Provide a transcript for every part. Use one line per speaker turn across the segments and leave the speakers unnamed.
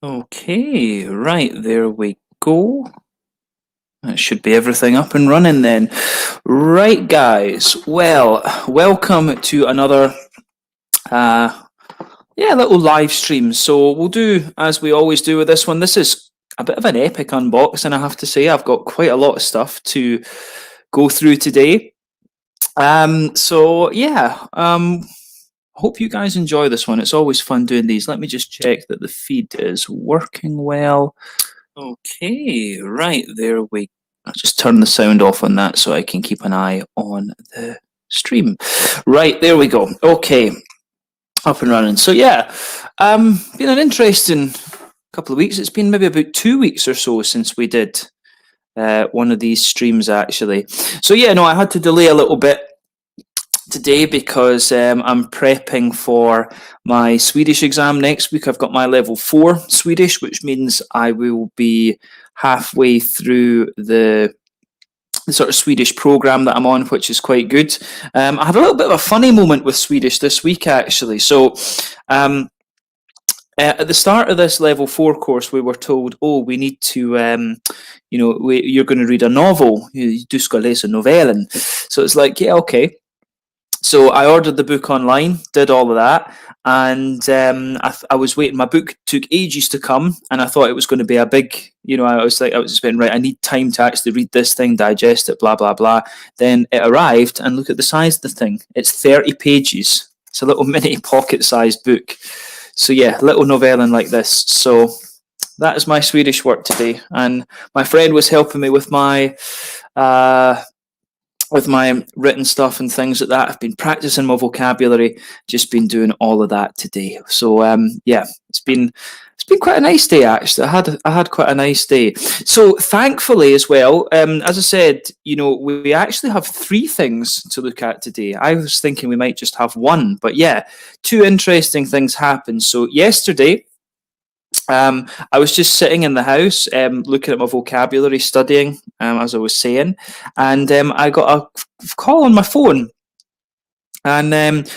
Okay, right, there we go. That should be everything up and running then. Right, guys. Well, welcome to another little live stream. So we'll do as we always do with this one. This is a bit of an epic unboxing, I have to say. I've got quite a lot of stuff to go through today. Hope you guys enjoy this one. It's always fun doing these. Let me just check that the feed is working well. Okay, right, there we go. I'll just turn the sound off on that so I can keep an eye on the stream. Right, there we go. Okay, up and running. So yeah, been an interesting couple of weeks. It's been maybe about 2 weeks or so since we did one of these streams actually. So yeah, no, I had to delay a little bit today because I'm prepping for my Swedish exam next week. I've got my level 4 Swedish, which means I will be halfway through the sort of Swedish program that I'm on, which is quite good. I had a little bit of a funny moment with Swedish this week actually. So at the start of this level 4 course, we were told, oh, we need to, you're going to read a novel. Du ska läsa novellen. So it's like, yeah, okay. So I ordered the book online, did all of that, and I was waiting. My book took ages to come, and I thought it was going to be a big, I was expecting, right, I need time to actually read this thing, digest it, blah, blah, blah. Then it arrived, and look at the size of the thing. It's 30 pages. It's a little mini pocket-sized book. So yeah, little novelling like this. So that is my Swedish work today, and my friend was helping me with my written stuff and things like that. I've been practicing my vocabulary, just been doing all of that today. So it's been quite a nice day actually. I had quite a nice day. So thankfully as well, as I said, we actually have 3 things to look at today. I was thinking we might just have 1, but yeah, 2 interesting things happened. So yesterday, I was just sitting in the house, looking at my vocabulary, studying, as I was saying, and I got a call on my phone, and it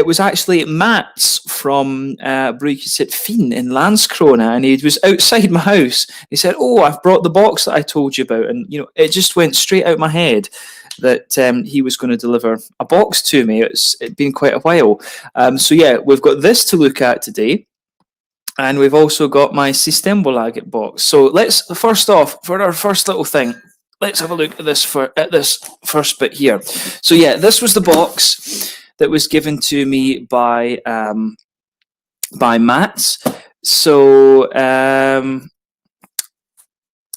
was actually Mats from Bruket Fin in Landskrona, and he was outside my house. He said, "Oh, I've brought the box that I told you about," and it just went straight out my head that he was going to deliver a box to me. It'd been quite a while, so yeah, we've got this to look at today. And we've also got my Systembolaget box. So let's, first off, for our first little thing, let's have a look at this first bit here. So yeah, this was the box that was given to me by Mats. So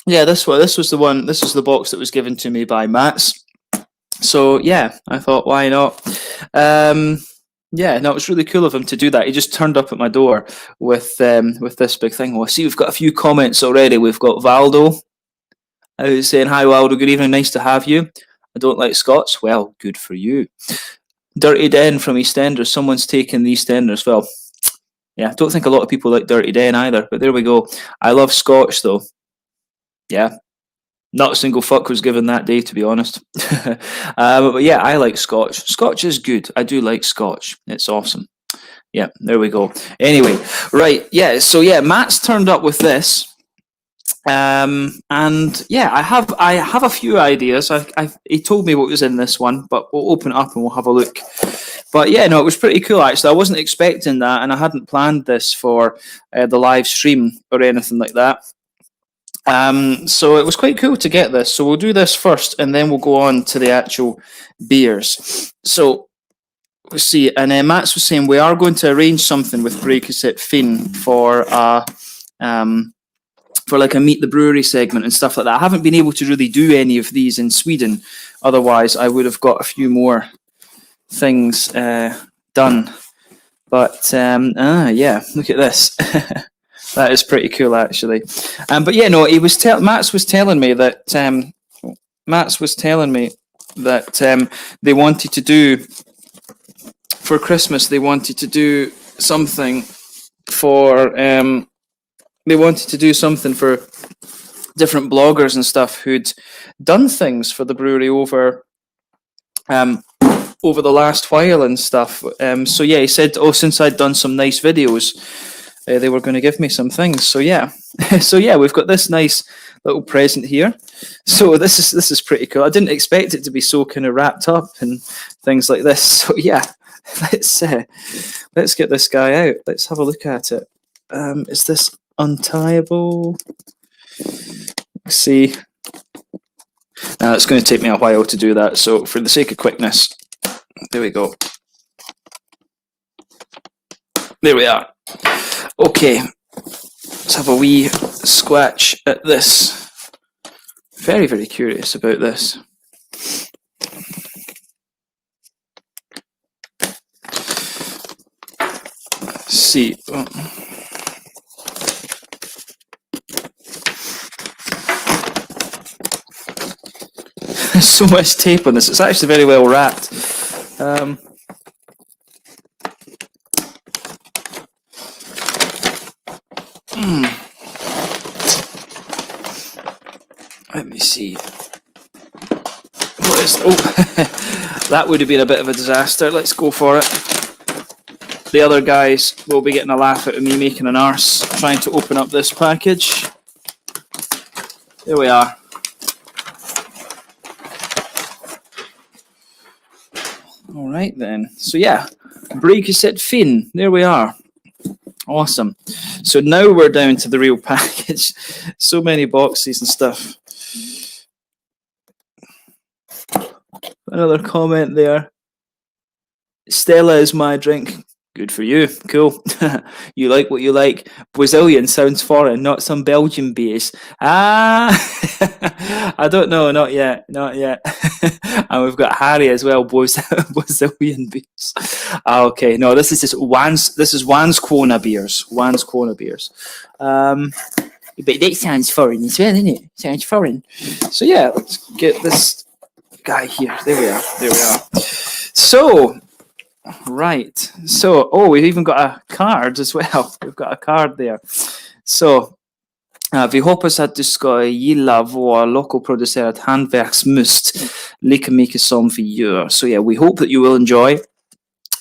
this was the one. This was the box that was given to me by Mats. So yeah, I thought, why not? Yeah, no, it was really cool of him to do that. He just turned up at my door with this big thing. Well, I see we've got a few comments already. We've got Valdo who's saying, "Hi, Waldo. Good evening. Nice to have you. I don't like Scots. Well, good for you." Dirty Den from EastEnders. Someone's taken the EastEnders. Well, yeah, I don't think a lot of people like Dirty Den either, but there we go. I love Scotch, though. Yeah. Not a single fuck was given that day, to be honest. But yeah, I like Scotch. Scotch is good. I do like Scotch. It's awesome. Yeah, there we go. Anyway, right. Yeah, so yeah, Matt's turned up with this. And yeah, I have a few ideas. He told me what was in this one, but we'll open it up and we'll have a look. But yeah, no, it was pretty cool actually. I wasn't expecting that, and I hadn't planned this for the live stream or anything like that. So it was quite cool to get this. So we'll do this first, and then we'll go on to the actual beers. So let's see. And Mats was saying we are going to arrange something with Bruket Fin for like a Meet the Brewery segment and stuff like that. I haven't been able to really do any of these in Sweden. Otherwise, I would have got a few more things done. But yeah, look at this. That is pretty cool, actually. But yeah, no, Mats was telling me that they wanted to do for Christmas. They wanted to do something for different bloggers and stuff who'd done things for the brewery over the last while and stuff. So yeah, he said, "Oh, since I'd done some nice videos." they were going to give me some things. So yeah, so yeah, we've got this nice little present here. So this is pretty cool. I didn't expect it to be so kind of wrapped up and things like this. So yeah, let's get this guy out. Let's have a look at it. Is this untieable? Let's see. Now it's going to take me a while to do that. So for the sake of quickness, there we go. There we are. Okay, let's have a wee scratch at this. Very, very curious about this. Let's see. Oh. There's so much tape on this. It's actually very well wrapped. Let me see. What is? Oh, that would have been a bit of a disaster. Let's go for it. The other guys will be getting a laugh out of me making an arse trying to open up this package. There we are. All right then. So yeah, Breakuset Fin. There we are. Awesome. So now we're down to the real package. So many boxes and stuff. Another comment there. Stella is my drink. Good for you. Cool. You like what you like. Brazilian sounds foreign, not some Belgian beers. I don't know. Not yet. Not yet. And we've got Harry as well. Brazilian beers. Okay. No, this is just Wan's. This is Wan's Kona beers. Wan's Kona beers. But that sounds foreign as well, isn't it? Sounds foreign. So yeah, let's get this guy here. There we are. There we are. So. Right. So, oh, we've even got a card as well. We've got a card there. So, vi hoppas att du ska gilla vår lokalproducerat hantverksmust lika mycket som vi gör. So yeah, we hope that you will enjoy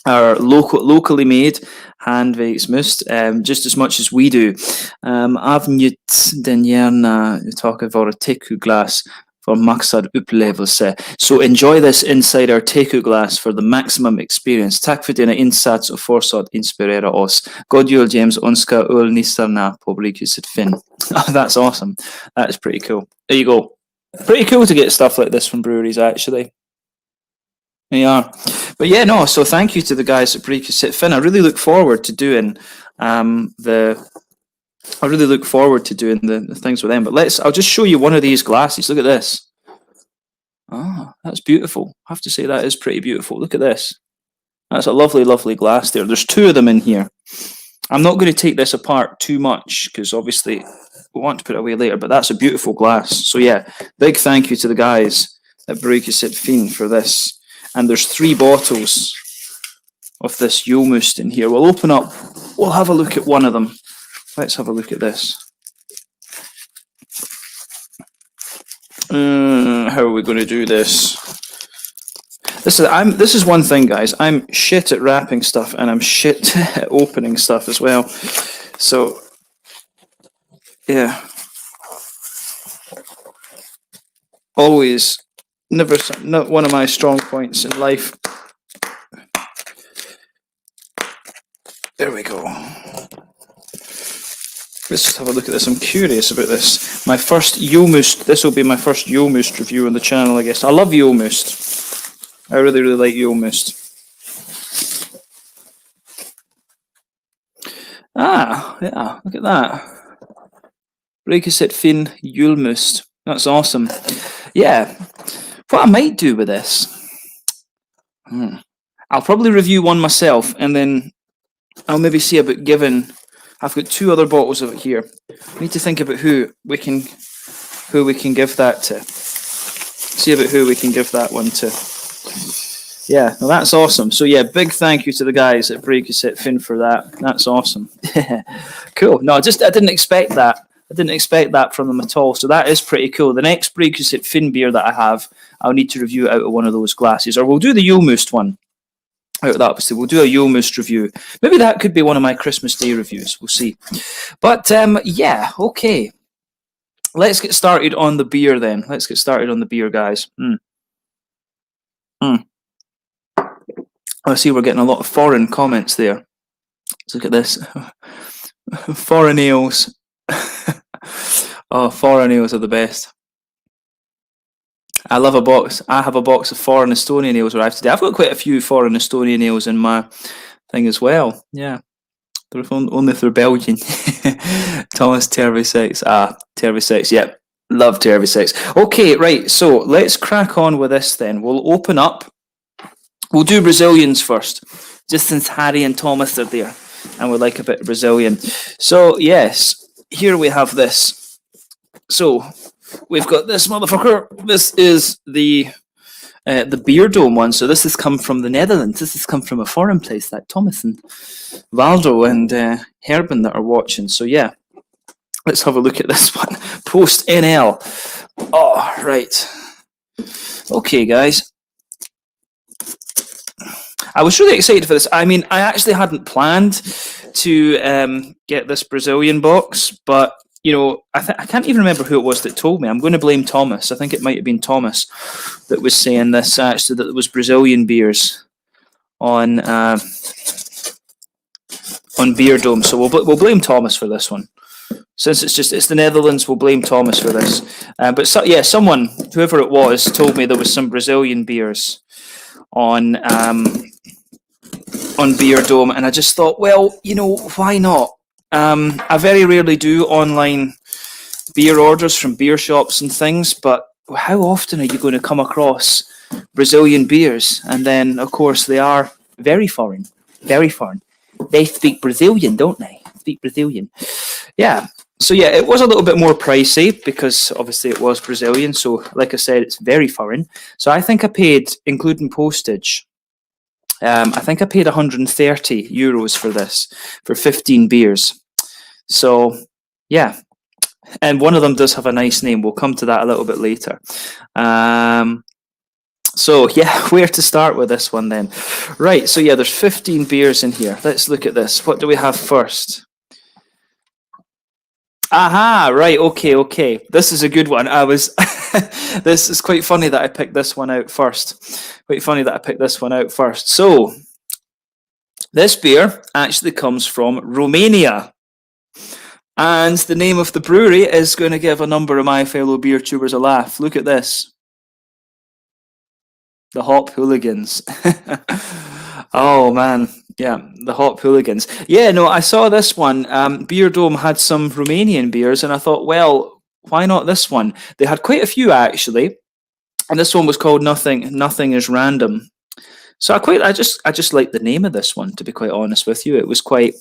our locally made hantverksmust just as much as we do. Avnjut den gärna tack vare tekuglas for maxad upplevelse. So enjoy this inside our tekuglas for the maximum experience. Tack för dina insats och forsat inspirera oss. God jul James, önska ölnissarna på Breakuset Fin. Oh, that's awesome. That is pretty cool. There you go. Pretty cool to get stuff like this from breweries, actually. Yeah. But yeah, no, so thank you to the guys at Breakuset Fin. I really look forward to doing the things with them. But I'll just show you one of these glasses. Look at this. Ah, that's beautiful. I have to say that is pretty beautiful. Look at this. That's a lovely, lovely glass there. There's two of them in here. I'm not going to take this apart too much because obviously we want to put it away later, but that's a beautiful glass. So yeah, big thank you to the guys at Breakuset Fin for this. And there's 3 bottles of this Julmust in here. We'll open up, we'll have a look at one of them. Let's have a look at this. How are we going to do this? This is one thing, guys. I'm shit at wrapping stuff, and I'm shit at opening stuff as well. So, yeah. Always, never, not one of my strong points in life. There we go. Let's just have a look at this. I'm curious about this. My first Julmust. This will be my first Julmust review on the channel, I guess. I love Julmust. I really, really like Julmust. Ah, yeah, look at that. Breakuset Fin Julmust. That's awesome. Yeah. What I might do with this, I'll probably review one myself, and then I'll maybe see about giving. I've got 2 other bottles of it here. I need to think about who we can give that to. See about who we can give that one to. Yeah, well, that's awesome. So yeah, big thank you to the guys at Breakuset Fin for that. That's awesome. Cool. No, I didn't expect that. I didn't expect that from them at all. So that is pretty cool. The next Breakuset Fin beer that I have, I'll need to review it out of one of those glasses, or we'll do the Julmust one. out of that. Obviously, we'll do a Yomust review. Maybe that could be one of my Christmas Day reviews. We'll see. But yeah, okay. Let's get started on the beer then. Let's get started on the beer, guys. I see we're getting a lot of foreign comments there. Let's look at this. Foreign ales. Oh, foreign ales are the best. I love a box. I have a box of foreign Estonian ales arrived today. I've got quite a few foreign Estonian ales in my thing as well. Yeah. They're only if they're Belgian. Thomas Tervisix. Tervisix. Yep. Love Tervisix. Okay, right. So let's crack on with this then. We'll open up. We'll do Brazilians first, just since Harry and Thomas are there and we like a bit of Brazilian. So, yes, here we have this. So, we've got this motherfucker. This is the Beerdome one. So, this has come from the Netherlands. This has come from a foreign place, that Thomas and Waldo and Herben that are watching. So, yeah, let's have a look at this one. Post NL. Oh, right. Okay, guys. I was really excited for this. I mean, I actually hadn't planned to get this Brazilian box, but, you know, I can't even remember who it was that told me. I'm going to blame Thomas. I think it might have been Thomas that was saying this, actually, that there was Brazilian beers on Beerdome. So we'll blame Thomas for this one. Since it's the Netherlands, we'll blame Thomas for this. But so, yeah, someone, whoever it was, told me there was some Brazilian beers on Beerdome, and I just thought, well, you know, why not? I very rarely do online beer orders from beer shops and things, but how often are you going to come across Brazilian beers? And then, of course, they are very foreign, very foreign. They speak Brazilian, don't they? Speak Brazilian. Yeah. So, yeah, it was a little bit more pricey because, obviously, it was Brazilian. So, like I said, it's very foreign. So, I think I paid, including postage, I think I paid €130 for this, for 15 beers. So, yeah. And one of them does have a nice name. We'll come to that a little bit later. So, yeah, where to start with this one then? Right, so, yeah, there's 15 beers in here. Let's look at this. What do we have first? Aha, right, okay. This is a good one. This is quite funny that I picked this one out first. So, this beer actually comes from Romania. And the name of the brewery is going to give a number of my fellow beer tubers a laugh. Look at this. The Hop Hooligans. Oh, man. Yeah, the Hop Hooligans. Yeah, no, I saw this one. Beerdome had some Romanian beers, and I thought, well, why not this one? They had quite a few, actually. And this one was called Nothing is Random. So I just liked the name of this one, to be quite honest with you. It was quite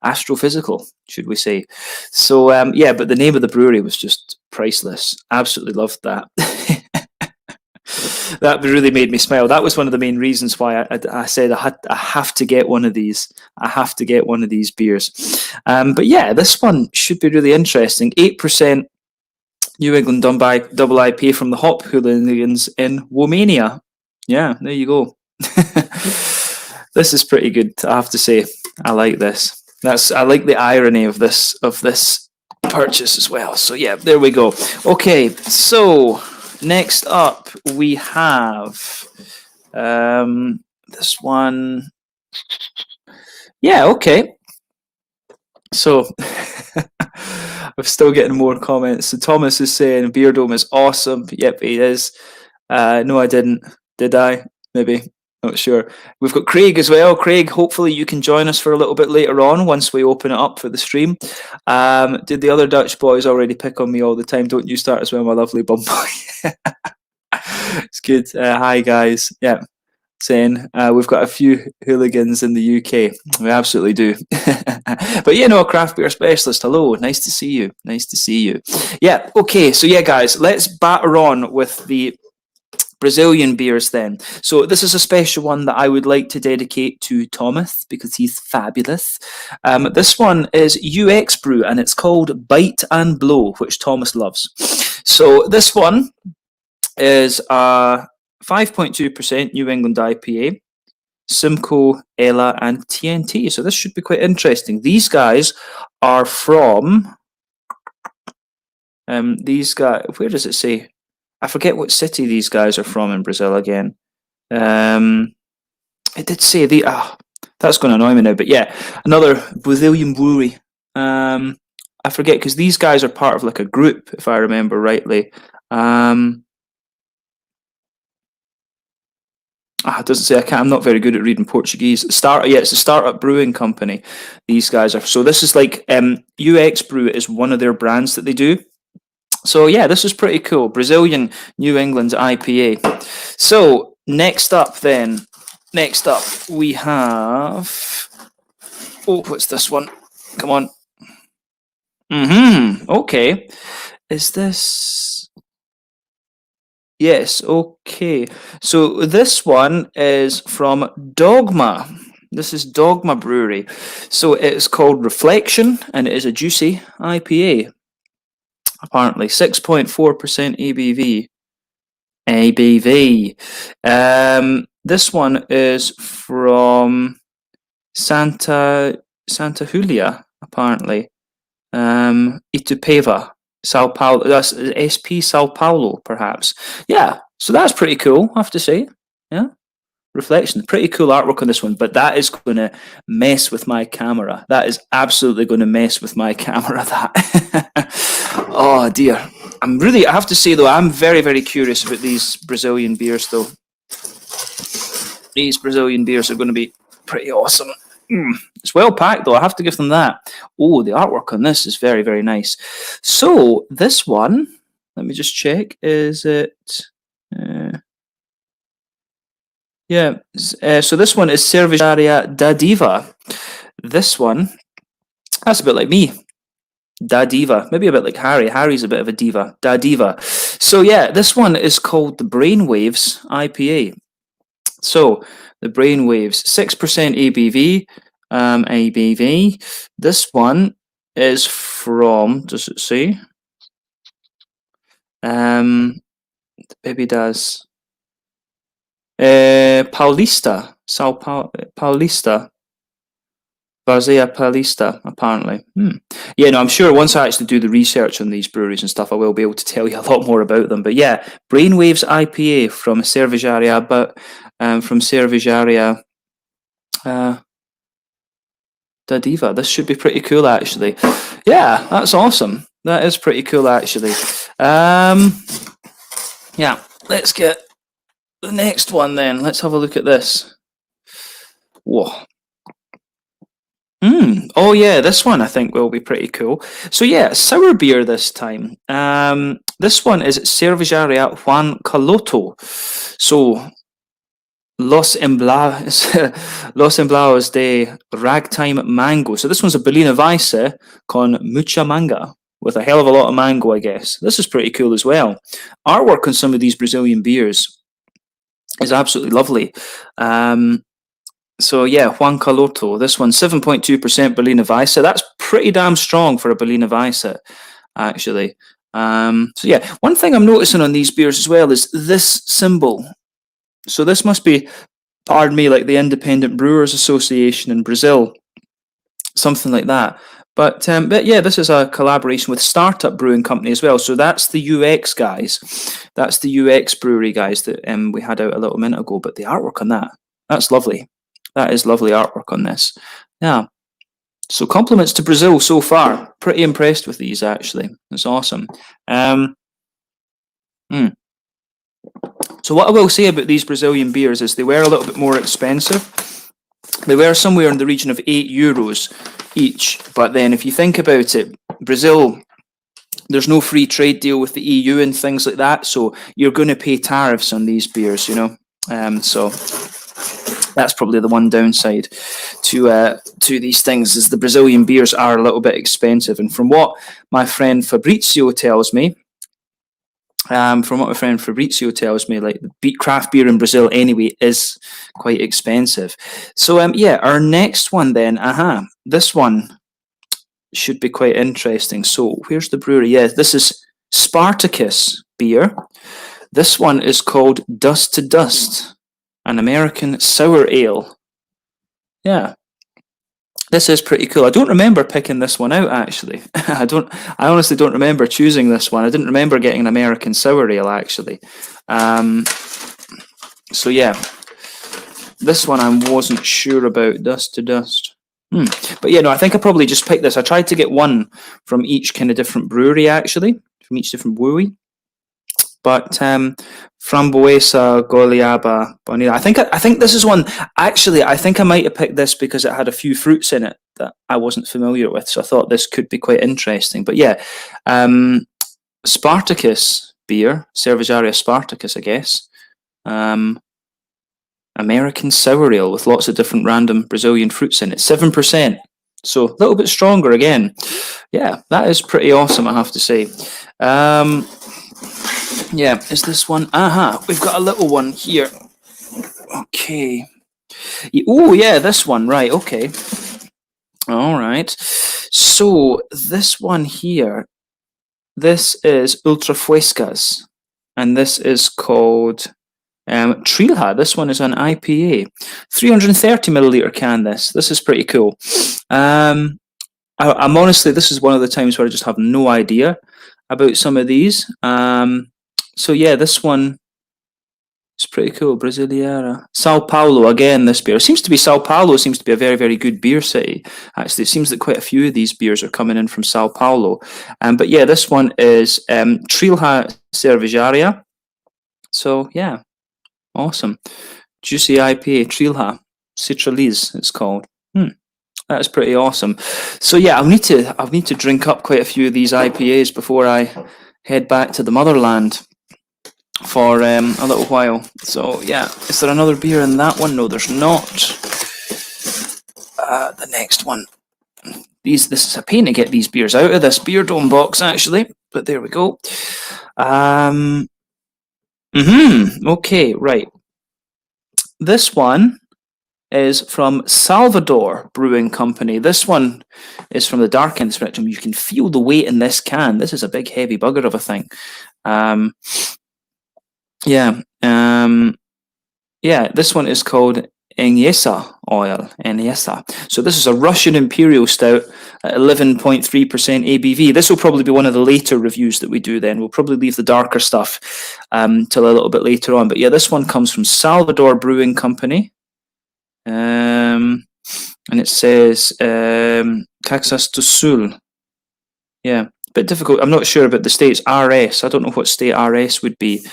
astrophysical, should we say. So, yeah, but the name of the brewery was just priceless. Absolutely loved that. That really made me smile. That was one of the main reasons why I said I have to get one of these. I have to get one of these beers. But yeah, this one should be really interesting. 8% New England double IPA from the Hop Hooligans in Romania. Yeah, there you go. This is pretty good, I have to say. I like this. I like the irony of this purchase as well. So yeah, there we go. Okay, so next up we have this one. Yeah, okay. So I'm still getting more comments. So Thomas is saying Beerdome is awesome. Yep, he is. No, I didn't. Did I? Maybe. Not sure. We've got Craig as well. Craig, hopefully you can join us for a little bit later on once we open it up for the stream. Did the other Dutch boys already pick on me all the time? Don't you start as well, my lovely bum boy. It's good. Hi, guys. Yeah. Saying we've got a few hooligans in the UK. We absolutely do. But you know, a craft beer specialist. Hello, nice to see you. Nice to see you. Yeah, okay. So yeah, guys, let's batter on with the Brazilian beers then. So this is a special one that I would like to dedicate to Thomas because he's fabulous. This one is UX Brew and it's called Bite and Blow, which Thomas loves. So this one is 5.2% New England IPA, Simcoe, Ella, and TNT. So this should be quite interesting. These guys are from. These guys. Where does it say? I forget what city these guys are from in Brazil again. It did say the. That's going to annoy me now. But yeah, another Brazilian brewery. I forget because these guys are part of like a group, if I remember rightly. It doesn't say. I'm not very good at reading Portuguese. It's a startup brewing company. These guys are. So this is like UX Brew is one of their brands that they do. So yeah, this is pretty cool. Brazilian New England IPA. So next up we have. Oh, what's this one? Come on. Okay. Is this? Yes, okay. So this one is from Dogma. This is Dogma Brewery. So it's called Reflection, and it is a juicy IPA. Apparently, 6.4% ABV. This one is from Santa Julia, apparently. Itupeva. Sao Paulo, that's SP Sao Paulo, perhaps. Yeah, so that's pretty cool, I have to say. Yeah, Reflection, pretty cool artwork on this one, but that is going to mess with my camera. That is absolutely going to mess with my camera. That. Oh dear. I have to say though, I'm very, very curious about these Brazilian beers though. These Brazilian beers are going to be pretty awesome. It's well packed though, I have to give them that. Oh, the artwork on this is very, very nice. So this one, let me just check, is it... so this one is Cervejaria da Diva. This one, that's a bit like me. Da Diva, maybe a bit like Harry. Harry's a bit of a diva. Da Diva. So yeah, this one is called the Brainwaves IPA. So the Brainwaves, 6% ABV. ABV. This one is from. Does it say? Maybe does. Paulista, Paulista. Varzea Paulista, apparently. Yeah, no, I'm sure once I actually do the research on these breweries and stuff, I will be able to tell you a lot more about them. But yeah, Brainwaves IPA from Cervejaria, from Cervejaria da Diva. This should be pretty cool, actually. Yeah, that's awesome. That is pretty cool, actually. Yeah, let's get the next one then. Let's have a look at this. Whoa. Oh yeah, this one I think will be pretty cool. So yeah, sour beer this time. This one is Cervejaria Juan Caloto. So Los Emblaos de Ragtime Mango. So this one's a Berliner Weisse con mucha manga, with a hell of a lot of mango, I guess. This is pretty cool as well. Artwork on some of these Brazilian beers is absolutely lovely. So yeah, Juan Caloto. This one, 7.2% Berliner Weisse. That's pretty damn strong for a Berliner Weisse, actually. So yeah, one thing I'm noticing on these beers as well is this symbol. So this must be, pardon me, like the Independent Brewers Association in Brazil, something like that. But yeah, this is a collaboration with Startup Brewing Company as well. So that's the UX guys. That's the UX brewery guys that we had out a little minute ago. But the artwork on that, that's lovely. That is lovely artwork on this. Yeah. So compliments to Brazil so far. Pretty impressed with these, actually. It's awesome. So what I will say about these Brazilian beers is they were a little bit more expensive. They were somewhere in the region of €8 each. But then if you think about it, Brazil, there's no free trade deal with the EU and things like that. So you're going to pay tariffs on these beers, you know. So that's probably the one downside to these things, is the Brazilian beers are a little bit expensive. And from what my friend Fabrizio tells me, like the craft beer in Brazil anyway is quite expensive. So yeah, our next one then, this one should be quite interesting. So where's the brewery? Yeah, this is Spartacus beer. This one is called Dust to Dust, an American sour ale. Yeah. This is pretty cool. I don't remember picking this one out, actually. I honestly don't remember choosing this one. I didn't remember getting an American sour ale, actually. So yeah, this one I wasn't sure about. Dust to Dust. But yeah, no, I think I probably just picked this. I tried to get one from each kind of different brewery, actually, from each different brewery. But Framboesa, Goiaba, Bonita. I think this is one. Actually, I think I might have picked this because it had a few fruits in it that I wasn't familiar with. So I thought this could be quite interesting. But yeah, Spartacus beer, Cervejaria Spartacus, I guess. American sour ale with lots of different random Brazilian fruits in it. 7%. So a little bit stronger again. Yeah, that is pretty awesome, I have to say. Yeah, is this one? Aha, we've got a little one here. Okay. Oh, yeah, this one. Right, okay. All right. So this one here, this is Ultra Fuescas, and this is called Trilha. This one is an IPA. 330 milliliter can, this is pretty cool. I'm honestly, this is one of the times where I just have no idea about some of these. So yeah, this one is pretty cool. Brasileira. Sao Paulo, again, this beer. Sao Paulo seems to be a very, very good beer city. Actually, it seems that quite a few of these beers are coming in from Sao Paulo. But yeah, this one is Trilha Cervejaria. So yeah, awesome. Juicy IPA, Trilha. Citralis, it's called. That's pretty awesome. So yeah, I'll need to drink up quite a few of these IPAs before I head back to the motherland for a little while. So yeah, is there another beer in that one? No, there's not. The next one. This is a pain to get these beers out of this Beerdome box, actually. But there we go. Okay, right. This one is from Salvador Brewing Company. This one is from the dark end spectrum. You can feel the weight in this can. This is a big, heavy bugger of a thing. This one is called Enyesa oil. Enyesa. So this is a Russian Imperial Stout at 11.3% ABV. This will probably be one of the later reviews that we do then. We'll probably leave the darker stuff till a little bit later on. But yeah, this one comes from Salvador Brewing Company. And it says Caxias do Sul. Yeah, a bit difficult. I'm not sure about the states. RS. I don't know what state RS would be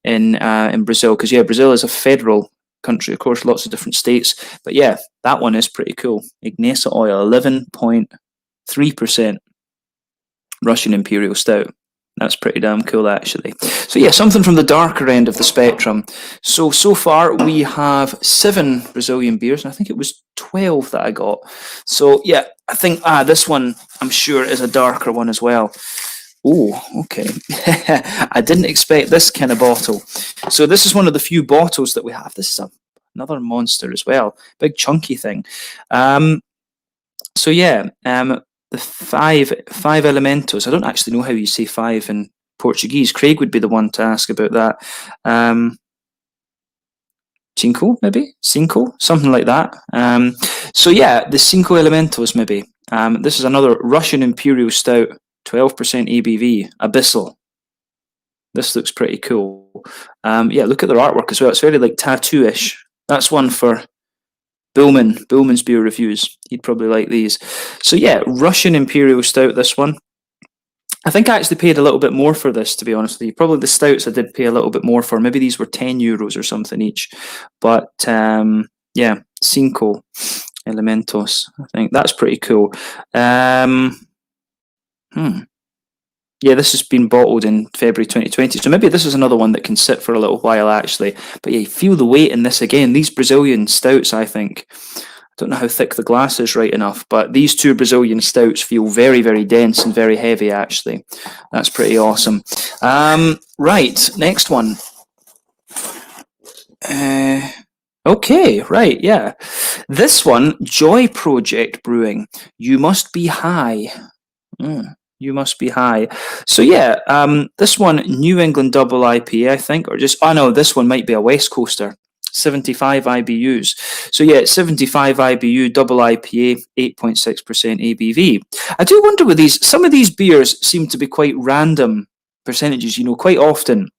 in Brazil, because yeah, Brazil is a federal country, of course, lots of different states. But yeah, that one is pretty cool. Ignesa oil, 11.3% Russian Imperial Stout. That's pretty damn cool, actually. So yeah, something from the darker end of the spectrum. So far we have 7 Brazilian beers, and I think it was 12 that I got. So yeah, I think this one, I'm sure, is a darker one as well. Oh, okay. I didn't expect this kind of bottle. So this is one of the few bottles that we have. This is another monster as well. Big chunky thing. So yeah, the five elementos. I don't actually know how you say 5 in Portuguese. Craig would be the one to ask about that. Cinco, maybe? Cinco? Something like that. So yeah, the Cinco Elementos, maybe. This is another Russian Imperial Stout, 12% ABV, Abyssal. This looks pretty cool. Yeah, look at their artwork as well. It's very like tattoo-ish. That's one for Billman's beer reviews. He'd probably like these. So yeah, Russian Imperial Stout, this one. I think I actually paid a little bit more for this, to be honest with you. Probably the stouts I did pay a little bit more for. Maybe these were €10 or something each. But yeah, Cinco Elementos. I think that's pretty cool. Yeah, this has been bottled in February 2020. So maybe this is another one that can sit for a little while, actually. But yeah, you feel the weight in this again. These Brazilian stouts, I think, I don't know how thick the glass is right enough, but these 2 Brazilian stouts feel very, very dense and very heavy, actually. That's pretty awesome. Right, next one. Okay, right, yeah. This one, Joy Project Brewing. You Must Be High. You Must Be High. So yeah, this one, New England Double IPA, I think, or just, oh no, this one might be a West Coaster. 75 IBUs. So yeah, it's 75 IBU, double IPA, 8.6% ABV. I do wonder with these, some of these beers seem to be quite random percentages, you know, quite often.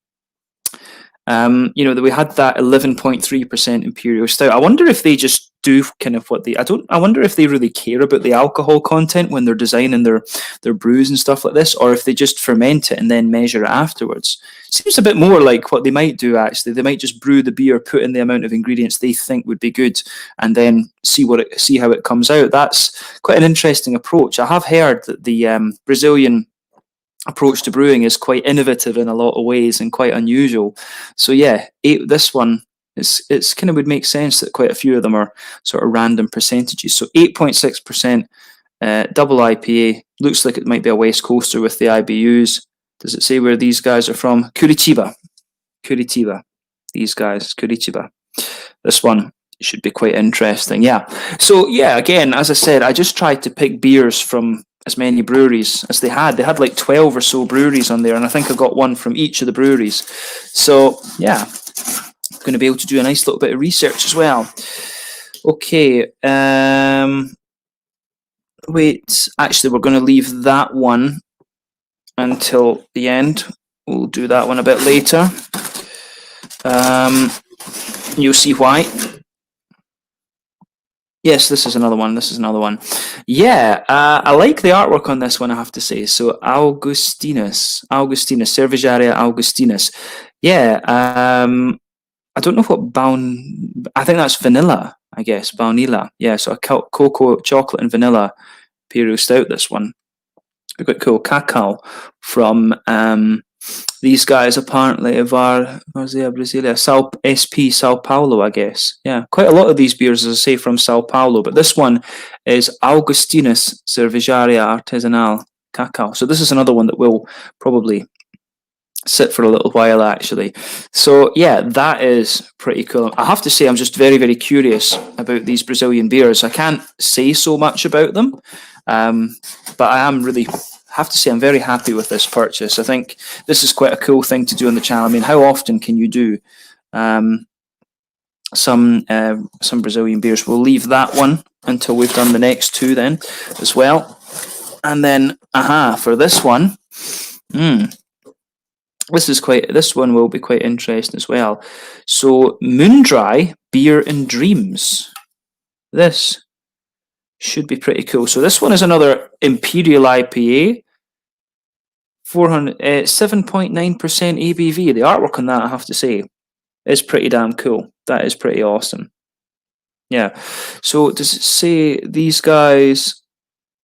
You know, that we had that 11.3% Imperial Stout. I wonder if they just do kind of what they, I wonder if they really care about the alcohol content when they're designing their brews and stuff like this, or if they just ferment it and then measure it afterwards. Seems a bit more like what they might do, actually. They might just brew the beer, put in the amount of ingredients they think would be good, and then see how it comes out. That's quite an interesting approach. I have heard that the Brazilian approach to brewing is quite innovative in a lot of ways and quite unusual. So yeah, this one, it's kind of would make sense that quite a few of them are sort of random percentages. So 8.6% double IPA. Looks like it might be a West Coaster with the IBUs. Does it say where these guys are from? Curitiba. These guys, Curitiba. This one should be quite interesting. Yeah. So yeah, again, as I said, I just tried to pick beers from as many breweries as they had. They had like 12 or so breweries on there, and I think I got one from each of the breweries. So yeah, I'm going to be able to do a nice little bit of research as well. Okay. Wait, actually, we're going to leave that one until the end. We'll do that one a bit later. You'll see why. Yes, this is another one. Yeah, I like the artwork on this one, I have to say. So Augustinus, Cervejaria Augustinus. Yeah, I don't know what I think that's vanilla, I guess, baunilla. Yeah, so a cocoa, chocolate and vanilla Imperial Stout, this one. Quite cool. Cacao from these guys, apparently, Brasilia, Sao Paulo, I guess. Yeah, quite a lot of these beers, as I say, from Sao Paulo, but this one is Augustinus Cervejaria Artesanal Cacao. So this is another one that will probably sit for a little while, actually. So yeah, that is pretty cool. I have to say, I'm just very, very curious about these Brazilian beers. I can't say so much about them, but I am really, have to say, I'm very happy with this purchase. I think this is quite a cool thing to do on the channel. I mean, how often can you do some Brazilian beers? We'll leave that one until we've done the next two then as well. And then, for this one, this one will be quite interesting as well. So Moondry Beer and Dreams. This should be pretty cool. So this one is another Imperial IPA, 7.9% ABV. The artwork on that, I have to say, is pretty damn cool. That is pretty awesome. Yeah. So does it say these guys?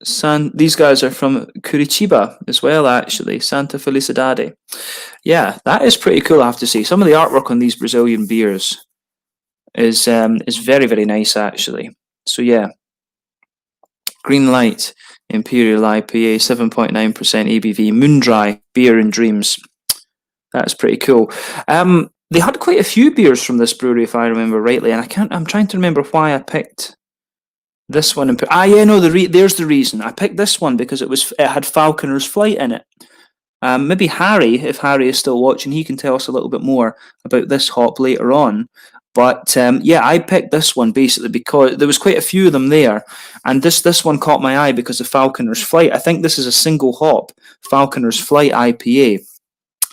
These guys are from Curitiba as well, actually. Santa Felicidade. Yeah, that is pretty cool, I have to say. Some of the artwork on these Brazilian beers is very, very nice, actually. So Green Light Imperial IPA, 7.9% ABV, Moondry Beer and Dreams. That's pretty cool. They had quite a few beers from this brewery, if I remember rightly, and I'm trying to remember why I picked this one. There's the reason. I picked this one because it had Falconer's Flight in it. Maybe Harry, if Harry is still watching, he can tell us a little bit more about this hop later on. But I picked this one basically because there was quite a few of them there, and this one caught my eye because of Falconer's Flight. I think this is a single hop Falconer's Flight IPA,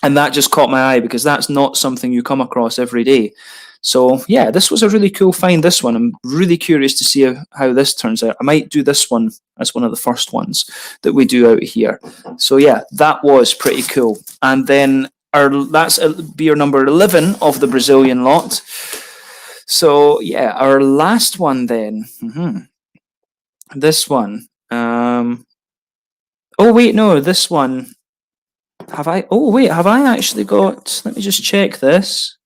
and that just caught my eye because that's not something you come across every day. So yeah, this was a really cool find, this one. I'm really curious to see how this turns out. I might do this one as one of the first ones that we do out here. So yeah, that was pretty cool. And then that's beer number 11 of the Brazilian lot. So yeah, our last one then. This one. This one. Have I actually got, let me just check this.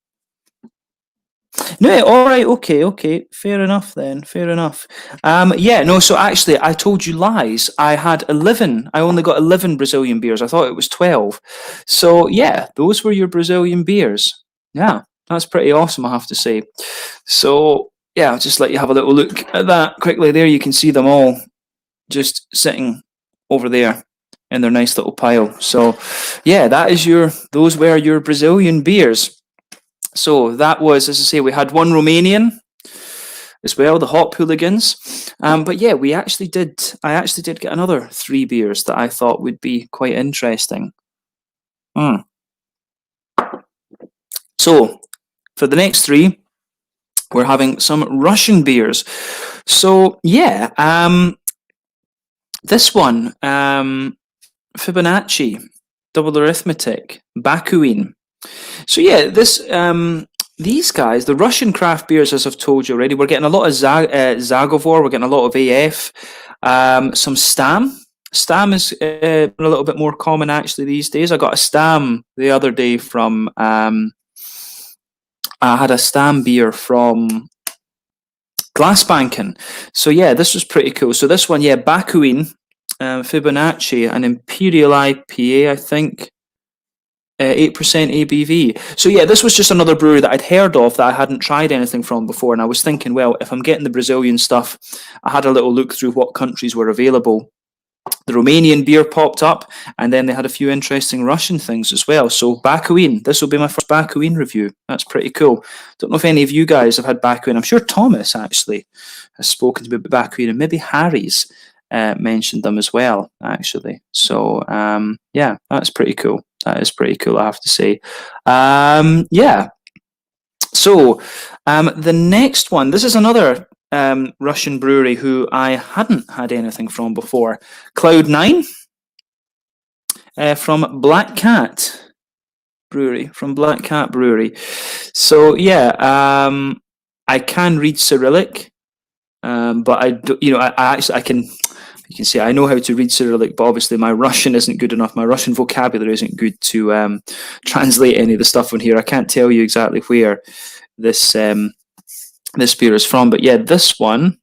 No, all right, okay, fair enough then, so actually I told you lies. I only got 11 Brazilian beers. I thought it was 12. So yeah, those were your Brazilian beers. Yeah, that's pretty awesome, I have to say. So yeah, I'll just let you have a little look at that quickly. There you can see them all just sitting over there in their nice little pile. So yeah, those were your Brazilian beers. So that was, as I say, we had one Romanian as well, the Hop Hooligans. But yeah, I actually did get another 3 beers that I thought would be quite interesting. So for the next 3, we're having some Russian beers. So yeah, this one, Fibonacci, Double Arithmetic, Bakuin. So yeah, these guys, the Russian craft beers, as I've told you already, we're getting a lot of Zagovor, we're getting a lot of AF, some Stam. Stam is a little bit more common actually these days. I got a Stam the other day from, I had a Stam beer from Glassbanken. So yeah, this was pretty cool. So this one, yeah, Bakuin, Fibonacci, an Imperial IPA, I think. 8% ABV. So yeah, this was just another brewery that I'd heard of that I hadn't tried anything from before. And I was thinking, well, if I'm getting the Brazilian stuff, I had a little look through what countries were available. The Romanian beer popped up, and then they had a few interesting Russian things as well. So Bakuin, this will be my first Bakuin review. That's pretty cool. Don't know if any of you guys have had Bakuin. I'm sure Thomas actually has spoken to me about Bakuin, and maybe Harry's mentioned them as well, actually. So yeah, that's pretty cool. That is pretty cool, I have to say. Yeah. So the next one, this is another Russian brewery who I hadn't had anything from before. Cloud9 from Black Cat Brewery. So yeah, I can read Cyrillic, but I do, I can. You can see I know how to read Cyrillic, but obviously my Russian isn't good enough. My Russian vocabulary isn't good to translate any of the stuff on here. I can't tell you exactly where this this beer is from, but yeah, this one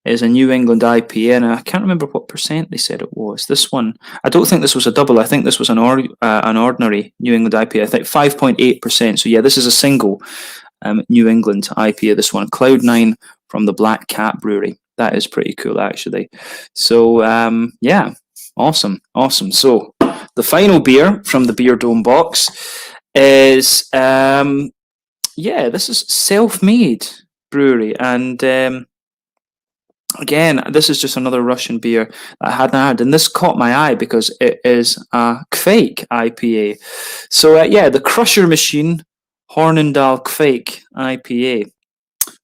is a New England IPA, and I can't remember what percent they said it was. This one, I don't think this was a double. I think this was an ordinary New England IPA. I think 5.8%. So yeah, this is a single New England IPA. This one, Cloud9 from the Black Cat Brewery. That is pretty cool, actually. So yeah, awesome. So the final beer from the Beerdome box is yeah, this is Self-Made Brewery, and again, this is just another Russian beer that I hadn't had, and this caught my eye because it is a Kvake IPA. So yeah, the Crusher Machine Hornindal Kvake IPA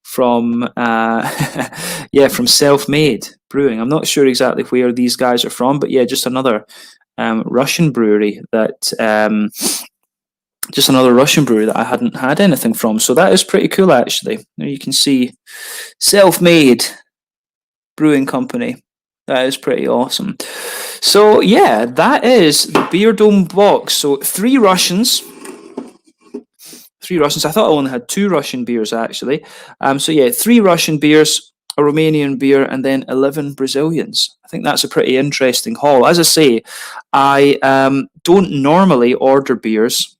from yeah, from Self-Made Brewing. I'm not sure exactly where these guys are from, but yeah, just another Russian brewery that I hadn't had anything from. So that is pretty cool, actually. There you can see Self-Made Brewing Company. That is pretty awesome. So yeah, that is the Beerdome box. So 3 Russians. I thought I only had 2 Russian beers, actually. So yeah, 3 Russian beers, a Romanian beer, and then 11 Brazilians. I think that's a pretty interesting haul. As I say, I don't normally order beers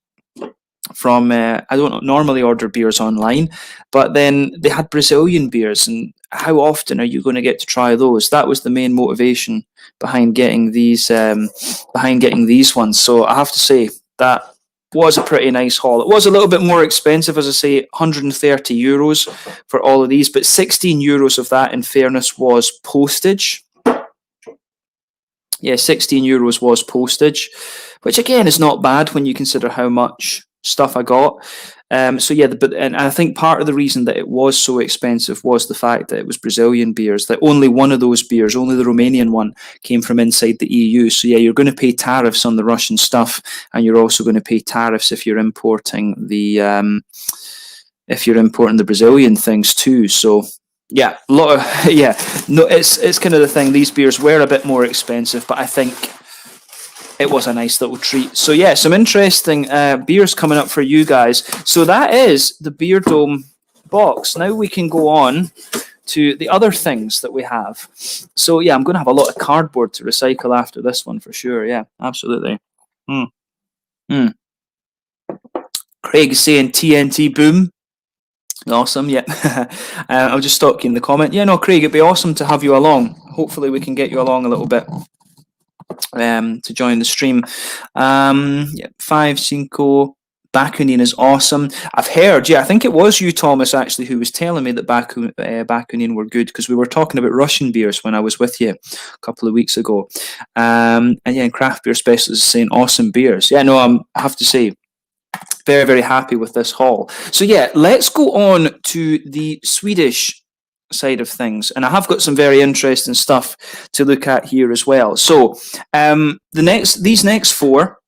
from I don't normally order beers online, but then they had Brazilian beers, and how often are you going to get to try those? That was the main motivation behind getting these ones. So I have to say that was a pretty nice haul. It was a little bit more expensive, as I say, 130 euros for all of these, but 16 euros of that, in fairness, was postage. Yeah, 16 euros was postage, which again is not bad when you consider how much stuff I got. So yeah, and I think part of the reason that it was so expensive was the fact that it was Brazilian beers, that only one of those beers, only the Romanian one, came from inside the EU. So yeah, you're going to pay tariffs on the Russian stuff, and you're also going to pay tariffs if you're importing the Brazilian things too. So yeah, a lot of yeah, no, it's kind of the thing. These beers were a bit more expensive, but I think it was a nice little treat. So yeah, some interesting beers coming up for you guys. So that is the Beerdome box. Now we can go on to the other things that we have. So yeah, I'm going to have a lot of cardboard to recycle after this one for sure. Yeah, absolutely. Craig is saying TNT boom. Awesome, yeah. I'll just stop you in the comment. Yeah, no, Craig, it'd be awesome to have you along. Hopefully we can get you along a little bit to join the stream. Yeah, 5, 5, Bakunin is awesome. I've heard, yeah, I think it was you, Thomas, actually, who was telling me that Bakunin were good, because we were talking about Russian beers when I was with you a couple of weeks ago. And yeah, and Craft Beer Specialist is saying awesome beers. Yeah, no, I have to say, very, very happy with this haul. So yeah, let's go on to the Swedish side of things, and I have got some very interesting stuff to look at here as well. So these next four,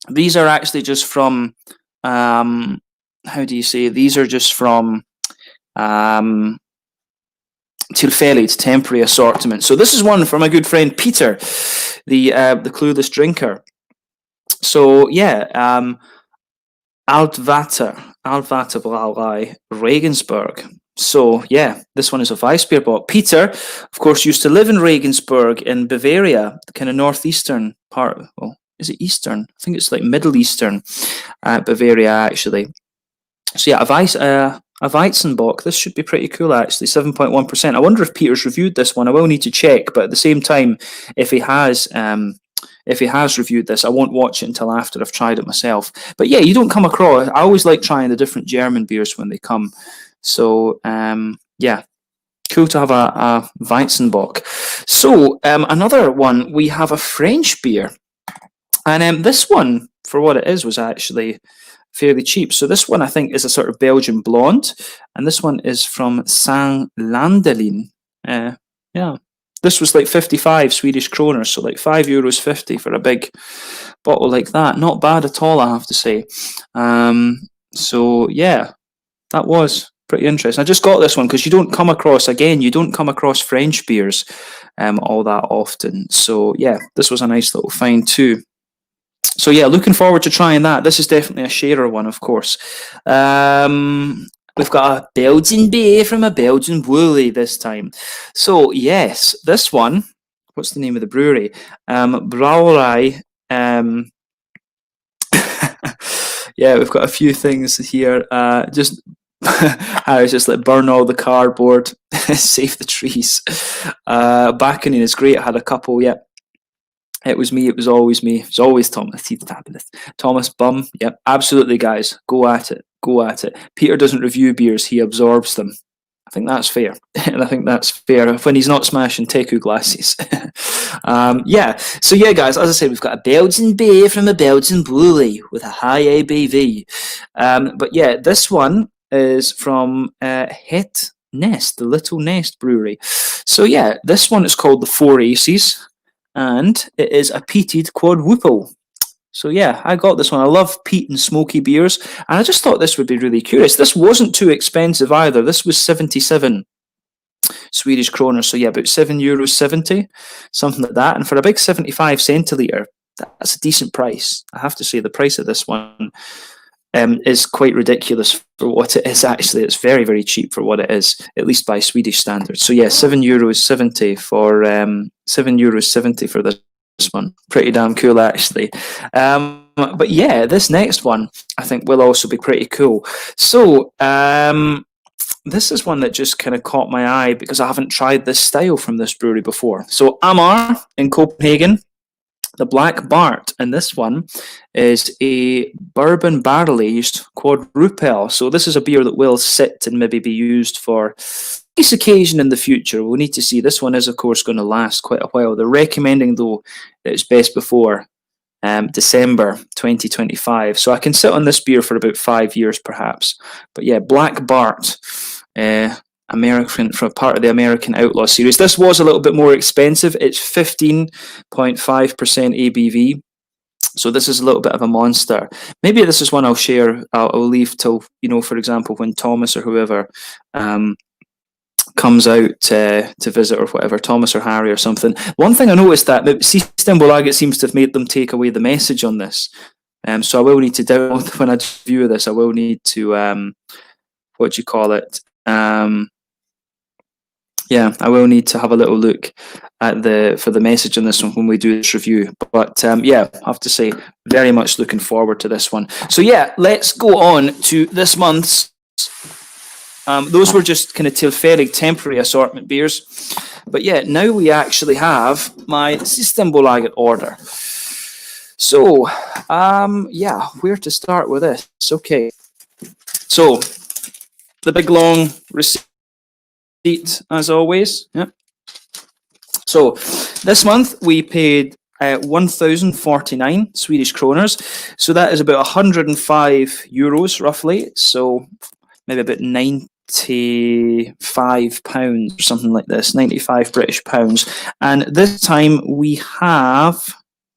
these are actually just from how do you say, these are just from Tillfälligt, temporary assortment. So this is one from my good friend Peter, the clueless drinker. So yeah, Altvater Brauerei, Regensburg. So yeah, this one is a Weissbier bot. Peter, of course, used to live in Regensburg in Bavaria, the kind of northeastern part. Well, is it eastern? I think it's like Middle Eastern Bavaria, actually. So yeah, a Weizenbock. This should be pretty cool, actually. 7.1%. I wonder if Peter's reviewed this one. I will need to check, but at the same time, if he has reviewed this, I won't watch it until after I've tried it myself. But yeah, you don't come across. I always like trying the different German beers when they come. So yeah, cool to have a Weizenbock. So another one, we have a French beer, and this one, for what it is, was actually fairly cheap. So this one, I think, is a sort of Belgian blonde, and this one is from Saint-Landelin. Yeah, this was like 55 Swedish kroner, so like €5.50 for a big bottle like that. Not bad at all, I have to say. So yeah, that was pretty interesting. I just got this one because you don't come across French beers all that often. So yeah, this was a nice little find too. So yeah, looking forward to trying that. This is definitely a sharer one, of course. We've got a Belgian beer from a Belgian brewery this time. So yes, this one, what's the name of the brewery? Brouwerij. Yeah, we've got a few things here. Just I was just like, burn all the cardboard, save the trees. Bakunin is great. I had a couple, yeah. It was me. It was always me. It was always Thomas. He's fabulous. Thomas Bum. Yep, absolutely, guys. Go at it. Go at it. Peter doesn't review beers. He absorbs them. I think that's fair. And I think that's fair when he's not smashing Teku glasses. Yeah. So yeah, guys, as I said, we've got a Belgian beer from a Belgian brewery with a high ABV. But yeah, this one is from Het Nest, the Little Nest Brewery. So yeah, this one is called the Four Aces, and it is a peated quadruple. So yeah, I got this one. I love peat and smoky beers, and I just thought this would be really curious. This wasn't too expensive either. This was 77 Swedish kroner, so yeah, about €7.70, something like that. And for a big 75 centiliter, that's a decent price. I have to say, the price of this one is quite ridiculous for what it is. Actually, it's very, very cheap for what it is, at least by Swedish standards. So yeah, €7.70 for €7.70 for this one. Pretty damn cool, actually. But yeah, this next one I think will also be pretty cool. So this is one that just kind of caught my eye because I haven't tried this style from this brewery before. So Amar in Copenhagen, the Black Bart, and this one is a bourbon barrel-aged quadruple. So this is a beer that will sit and maybe be used for this occasion in the future. We'll need to see. This one is, of course, going to last quite a while. They're recommending, though, that it's best before December 2025. So I can sit on this beer for about 5 years, perhaps. But yeah, Black Bart, American, from part of the American Outlaw series. This was a little bit more expensive. It's 15.5% ABV. So this is a little bit of a monster. Maybe this is one I'll share. I'll leave till, for example, when Thomas or whoever comes out to visit or whatever, Thomas or Harry or something. One thing I noticed that Systembolaget seems to have made them take away the message on this. So I will need to download, when I review this, I will need to, what do you call it? Yeah, I will need to have a little look at for the message on this one when we do this review. But yeah, I have to say, very much looking forward to this one. So yeah, let's go on to this month's. Those were just kind of Tillfällig temporary assortment beers. But yeah, now we actually have my Systembolaget order. So, yeah, where to start with this? Okay, so the big long receipt, as always. Yep. So this month we paid 1,049 Swedish kroners. So that is about 105 euros roughly. So maybe about 95 pounds or something like this, 95 British pounds. And this time we have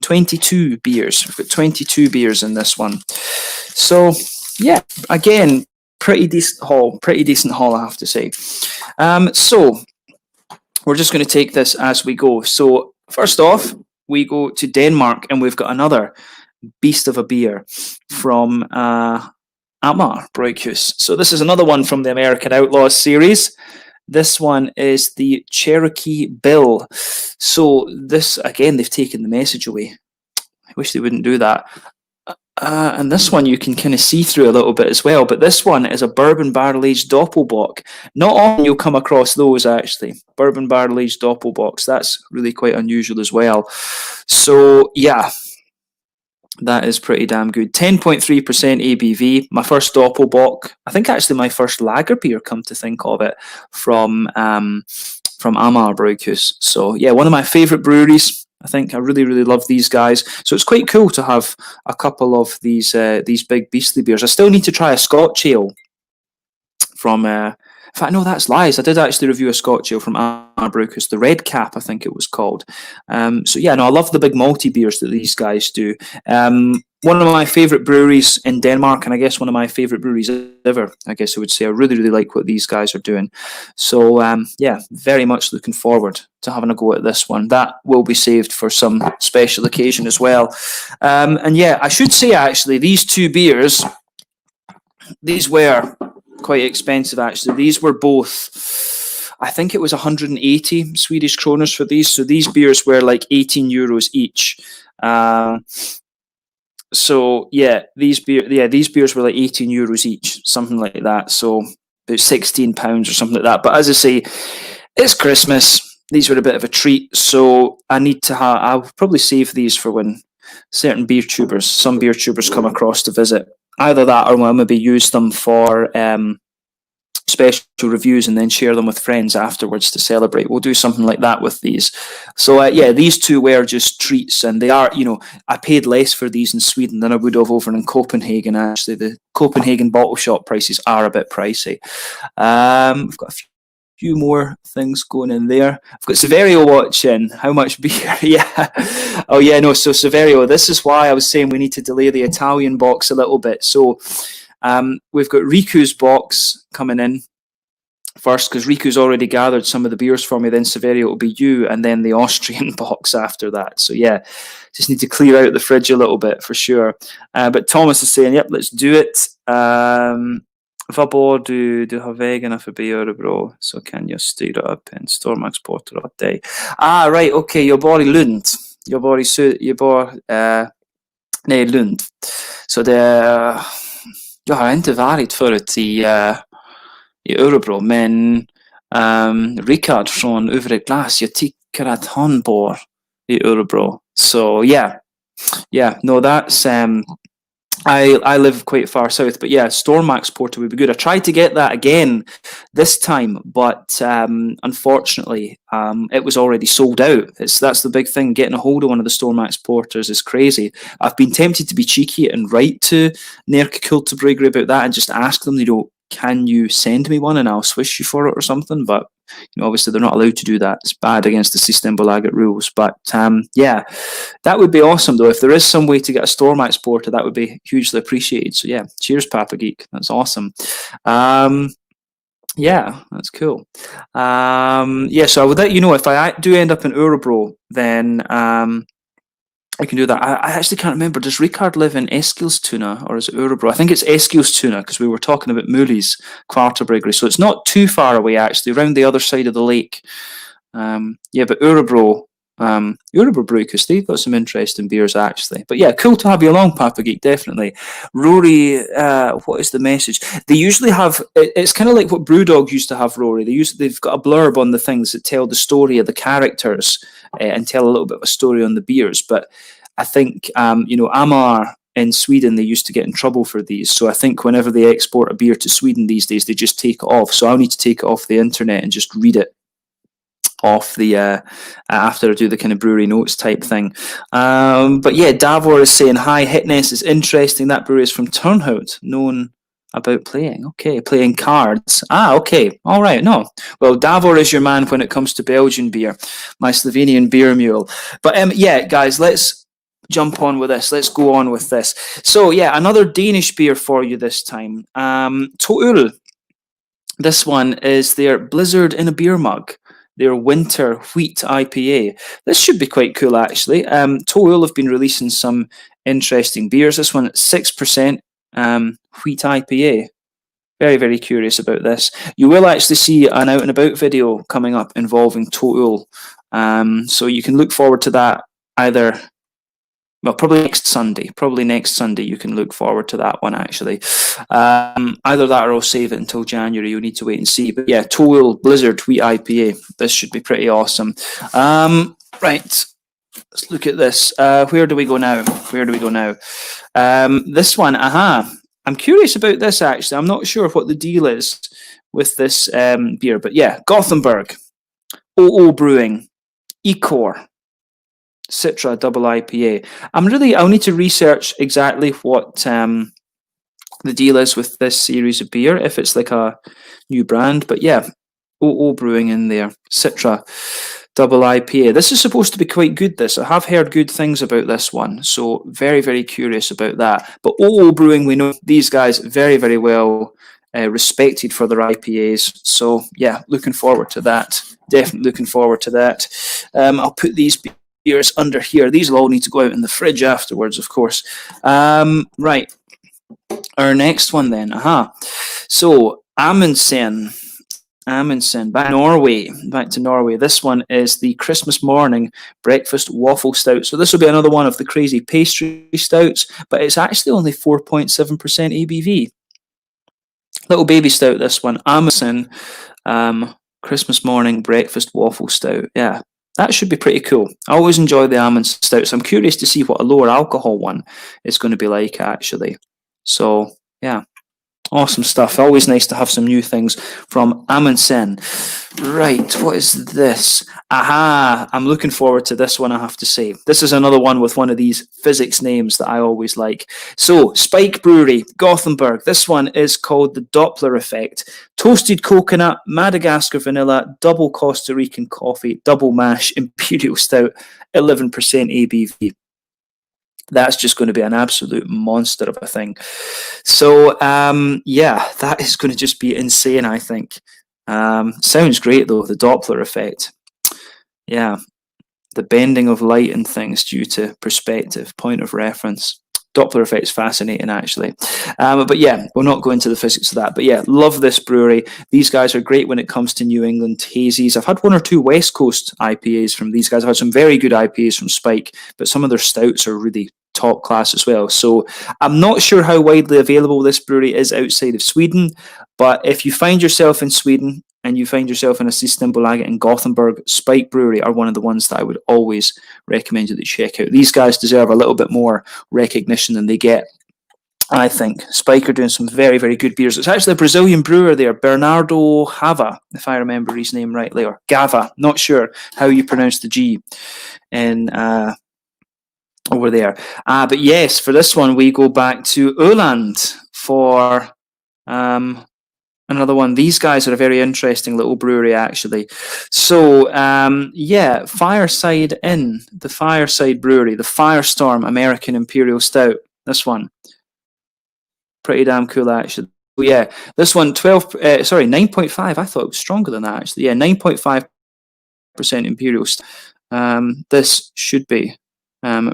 22 beers. We've got 22 beers in this one. So yeah, again, pretty decent haul, I have to say. So we're just going to take this as we go. So first off, we go to Denmark, and we've got another beast of a beer from Amar Bryghus. So this is another one from the American Outlaws series. This one is the Cherokee Bill. So this, again, they've taken the message away. I wish they wouldn't do that. And this one you can kind of see through a little bit as well. But this one is a bourbon barrel-aged Doppelbock. Not often you'll come across those, actually. Bourbon barrel-aged Doppelbocks. That's really quite unusual as well. So, yeah, that is pretty damn good. 10.3% ABV. My first Doppelbock. I think actually my first lager beer, come to think of it, from Amar Bryghus. So, yeah, one of my favourite breweries. I think I really, really love these guys. So it's quite cool to have a couple of these big beastly beers. I still need to try a Scotch ale from... in fact, no, that's lies. I did actually review a Scotch ale from Amar Bryghus, the Red Cap, I think it was called. So yeah, no, I love the big malty beers that these guys do. One of my favourite breweries in Denmark, and I guess one of my favourite breweries ever, I guess I would say. I really, really like what these guys are doing. So, yeah, very much looking forward to having a go at this one. That will be saved for some special occasion as well. And yeah, I should say, actually, these two beers, these were quite expensive, actually. These were both... I think it was 180 Swedish kroners for these. So these beers were like 18 euros each. So yeah, these beers were like 18 euros each, something like that. So about £16 or something like that. But as I say, it's Christmas. These were a bit of a treat. So I need to I'll probably save these for when some Beertubers come across to visit. Either that, or I'll maybe use them for special reviews and then share them with friends afterwards to celebrate. We'll do something like that with these. So yeah, these two were just treats, and they are, I paid less for these in Sweden than I would have over in Copenhagen. Actually, the Copenhagen bottle shop prices are a bit pricey. We've got a few more things going in there. I've got Severio watching. How much beer? Yeah. Oh yeah, no. So Severio, this is why I was saying we need to delay the Italian box a little bit. So we've got Riku's box coming in first, because Riku's already gathered some of the beers for me. Then Severio will be you, and then the Austrian box after that. So yeah, just need to clear out the fridge a little bit for sure. But Thomas is saying, yep, let's do it. Vad bor du? Du har vägarna förbi Örebro, så kan jag styra upp en stormaxporter åt dig. Ah, right, okay, jag bor i Lund. Jag bor i Lund. Så jag har inte varit förut i Örebro, men Rickard från Övre Glas, jag tycker att han bor i Örebro. So yeah, no, that's I live quite far south, but yeah, Stormax Porter would be good. I tried to get that again this time, but unfortunately, it was already sold out. That's the big thing. Getting a hold of one of the Stormax Porters is crazy. I've been tempted to be cheeky and write to Nerk Kulturbryggeri about that and just ask them, can you send me one and I'll swish you for it or something? But obviously they're not allowed to do that. It's bad against the Systembolaget rules. But yeah, that would be awesome though. If there is some way to get a Stormax Porter, that would be hugely appreciated. So yeah, cheers, Papa Geek. That's awesome. Yeah, that's cool. Yeah, so I would let you know if I do end up in Örebro, then I can do that. I actually can't remember. Does Ricard live in Eskilstuna or is it Örebro? I think it's Eskilstuna, because we were talking about Muli's Kvartabryggeri. So it's not too far away, actually, around the other side of the lake. Yeah, but Örebro Bryghus, they've got some interesting beers, actually. But yeah, cool to have you along, Papa Geek, definitely. Rory, what is the message? They usually have, it's kind of like what Brewdog used to have, Rory. They've got a blurb on the things that tell the story of the characters and tell a little bit of a story on the beers. But I think, you know, Amar in Sweden, they used to get in trouble for these. So I think whenever they export a beer to Sweden these days, they just take it off. So I'll need to take it off the internet and just read it off the after I do the kind of brewery notes type thing. But yeah, Davor is saying, hi, Hitness is interesting. That brewery is from Turnhout, known about playing. Okay, playing cards. Ah, okay. All right. No. Well, Davor is your man when it comes to Belgian beer, my Slovenian beer mule. But yeah, guys, let's jump on with this. Let's go on with this. So yeah, another Danish beer for you this time. Toul. This one is their Blizzard in a beer mug. Their winter wheat IPA. This should be quite cool, actually. Toul have been releasing some interesting beers. This one, 6% wheat IPA. Very, very curious about this. You will actually see an out and about video coming up involving Toul. So you can look forward to that either, well, probably next Sunday. Probably next Sunday you can look forward to that one, actually. Either that or I'll save it until January. You'll need to wait and see. But yeah, Toul Blizzard Wheat IPA. This should be pretty awesome. Right, let's look at this. Where do we go now? This one, I'm curious about this, actually. I'm not sure what the deal is with this beer. But yeah, Gothenburg, OO Brewing, Ecor, Citra double IPA. I'll need to research exactly what the deal is with this series of beer, if it's like a new brand. But yeah, OO Brewing in there, Citra double IPA. This is supposed to be quite good, this. I have heard good things about this one, so very, very curious about that. But OO Brewing, we know these guys very, very well respected for their IPAs. So yeah, looking forward to that. Definitely looking forward to that. I'll put these beers under here. These will all need to go out in the fridge afterwards, of course. Right. Our next one then. So Amundsen, back to Norway. This one is the Christmas morning breakfast waffle stout. So this will be another one of the crazy pastry stouts, but it's actually only 4.7% ABV. Little baby stout, this one. Amundsen, Christmas morning breakfast waffle stout. Yeah, that should be pretty cool. I always enjoy the Amundsen stouts. I'm curious to see what a lower alcohol one is going to be like, actually. So yeah, awesome stuff. Always nice to have some new things from Amundsen. Right, what is this? I'm looking forward to this one, I have to say. This is another one with one of these physics names that I always like. So, Spike Brewery, Gothenburg. This one is called the Doppler Effect. Toasted coconut, Madagascar vanilla, double Costa Rican coffee, double mash, imperial stout, 11% ABV. That's just going to be an absolute monster of a thing. So, yeah, that is going to just be insane, I think. Sounds great, though, the Doppler effect. Yeah, the bending of light and things due to perspective, point of reference. Doppler effect's fascinating, actually. But yeah, we'll not go into the physics of that. But yeah, love this brewery. These guys are great when it comes to New England hazies. I've had one or two West Coast IPAs from these guys. I've had some very good IPAs from Spike, but some of their stouts are really top class as well. So I'm not sure how widely available this brewery is outside of Sweden, but if you find yourself in Sweden and you find yourself in a Systembolaget in Gothenburg, Spike Brewery are one of the ones that I would always recommend you to check out. These guys deserve a little bit more recognition than they get, I think. Spike are doing some very, very good beers. It's actually a Brazilian brewer there, Bernardo Hava, if I remember his name rightly, or Gava. Not sure how you pronounce the G in over there. But yes, for this one, we go back to Öland for another one. These guys are a very interesting little brewery, actually. So, yeah, Fireside Inn, the Fireside Brewery, the Firestorm American Imperial Stout. This one, pretty damn cool, actually. So, yeah, this one, 9.5. I thought it was stronger than that, actually. Yeah, 9.5% Imperial Stout. This should be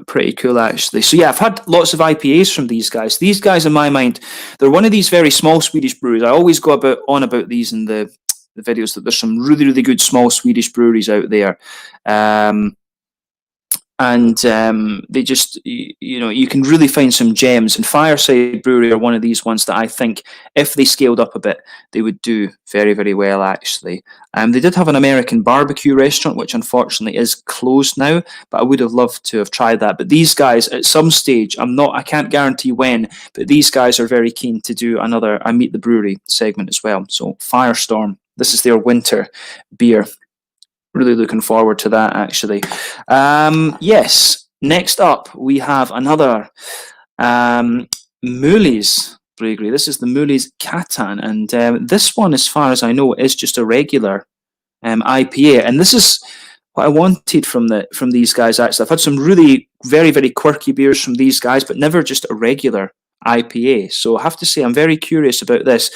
pretty cool, actually. So yeah, I've had lots of IPAs from these guys. These guys, in my mind, they're one of these very small Swedish breweries. I always go on about these in the videos, that there's some really, really good small Swedish breweries out there. and they just, you know, you can really find some gems. And Fireside Brewery are one of these ones that I think if they scaled up a bit, they would do very, very well, actually. They did have an American barbecue restaurant, which unfortunately is closed now, but I would have loved to have tried that. But these guys, at some stage, I can't guarantee when, but these guys are very keen to do another I Meet the Brewery segment as well. So Firestorm, this is their winter beer. Really looking forward to that, actually. Yes, next up we have another Mooley's Brewery. This is the Mooley's Catan, and this one, as far as I know, is just a regular IPA. And this is what I wanted from these guys, actually. I've had some really very, very quirky beers from these guys, but never just a regular IPA. So I have to say I'm very curious about this.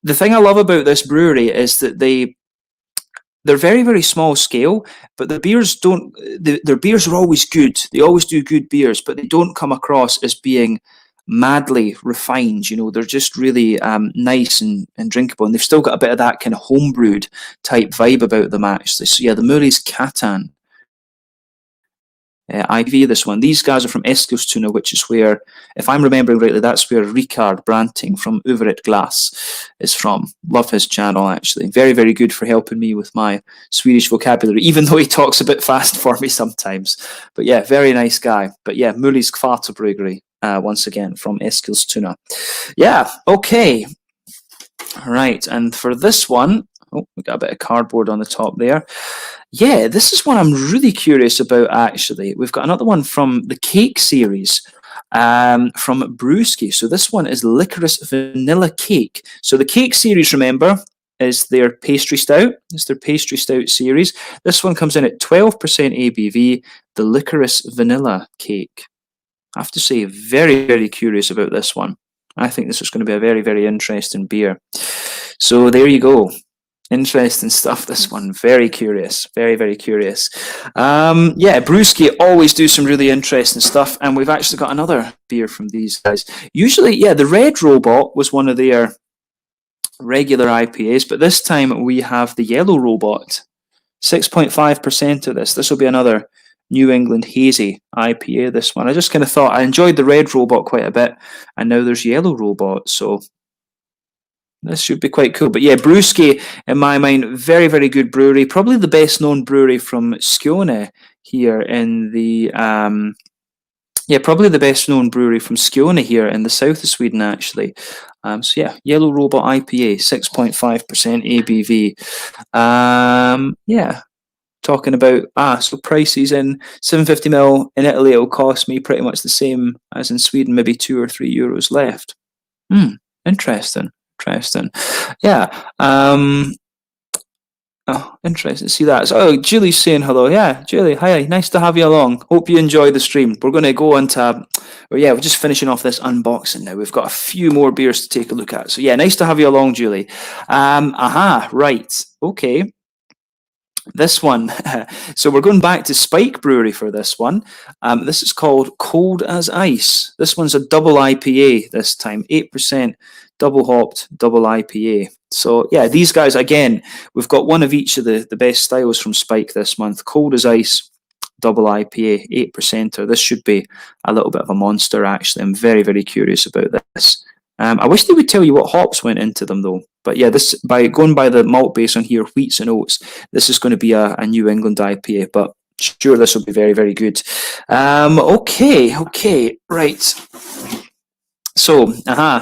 The thing I love about this brewery is that they're very, very small scale, but their beers their beers are always good. They always do good beers, but they don't come across as being madly refined. You know, they're just really nice and drinkable, and they've still got a bit of that kind of homebrewed type vibe about them, actually. So yeah, the Mooley's Catan. IV, this one. These guys are from Eskilstuna, which is where, if I'm remembering rightly, that's where Rikard Branting from Over at Glass is from. Love his channel, actually. Very, very good for helping me with my Swedish vocabulary, even though he talks a bit fast for me sometimes. But yeah, very nice guy. But yeah, Mooley's Kvartabryggeri, once again, from Eskilstuna. Yeah, okay. Right, and for this one, oh, we got a bit of cardboard on the top there. Yeah, this is one I'm really curious about, actually. We've got another one from the Cake series, from Brewski. So this one is Licorice Vanilla Cake. So the Cake series, remember, is their pastry stout. It's their pastry stout series. This one comes in at 12% ABV, the Licorice Vanilla Cake. I have to say, very, very curious about this one. I think this is going to be a very, very interesting beer. So there you go. Interesting stuff, this one. Very curious. Very, very curious. Yeah, Brewski always do some really interesting stuff, and we've actually got another beer from these guys. Usually, yeah, the Red Robot was one of their regular IPAs, but this time we have the Yellow Robot. 6.5% of this. This will be another New England Hazy IPA, this one. I just kind of thought I enjoyed the Red Robot quite a bit, and now there's Yellow Robot, so this should be quite cool. But yeah, Brewski, in my mind, very, very good brewery. Probably the best known brewery from Skåne here in the probably the best known brewery from Skåne here in the south of Sweden, actually. So yeah, Yellow Robot IPA, 6.5% ABV. Yeah, talking about so prices in 750ml in Italy, it'll cost me pretty much the same as in Sweden, maybe €2 or €3 left. Interesting. Yeah. Oh, interesting to see that. So, Julie's saying hello. Yeah, Julie, hi. Nice to have you along. Hope you enjoy the stream. We're going to go on to, we're just finishing off this unboxing now. We've got a few more beers to take a look at. So, yeah, nice to have you along, Julie. Right. Okay. This one, so we're going back to Spike Brewery for this one. This is called Cold as Ice. This one's a double IPA this time, 8% double hopped, double IPA. So yeah, these guys, again, we've got one of each of the best styles from Spike this month. Cold as Ice, double IPA, 8%er. This should be a little bit of a monster, actually. I'm very, very curious about this. I wish they would tell you what hops went into them, though. But yeah, this going by the malt base on here, wheats and oats, this is going to be a New England IPA. But sure, this will be very, very good. Okay, right. So,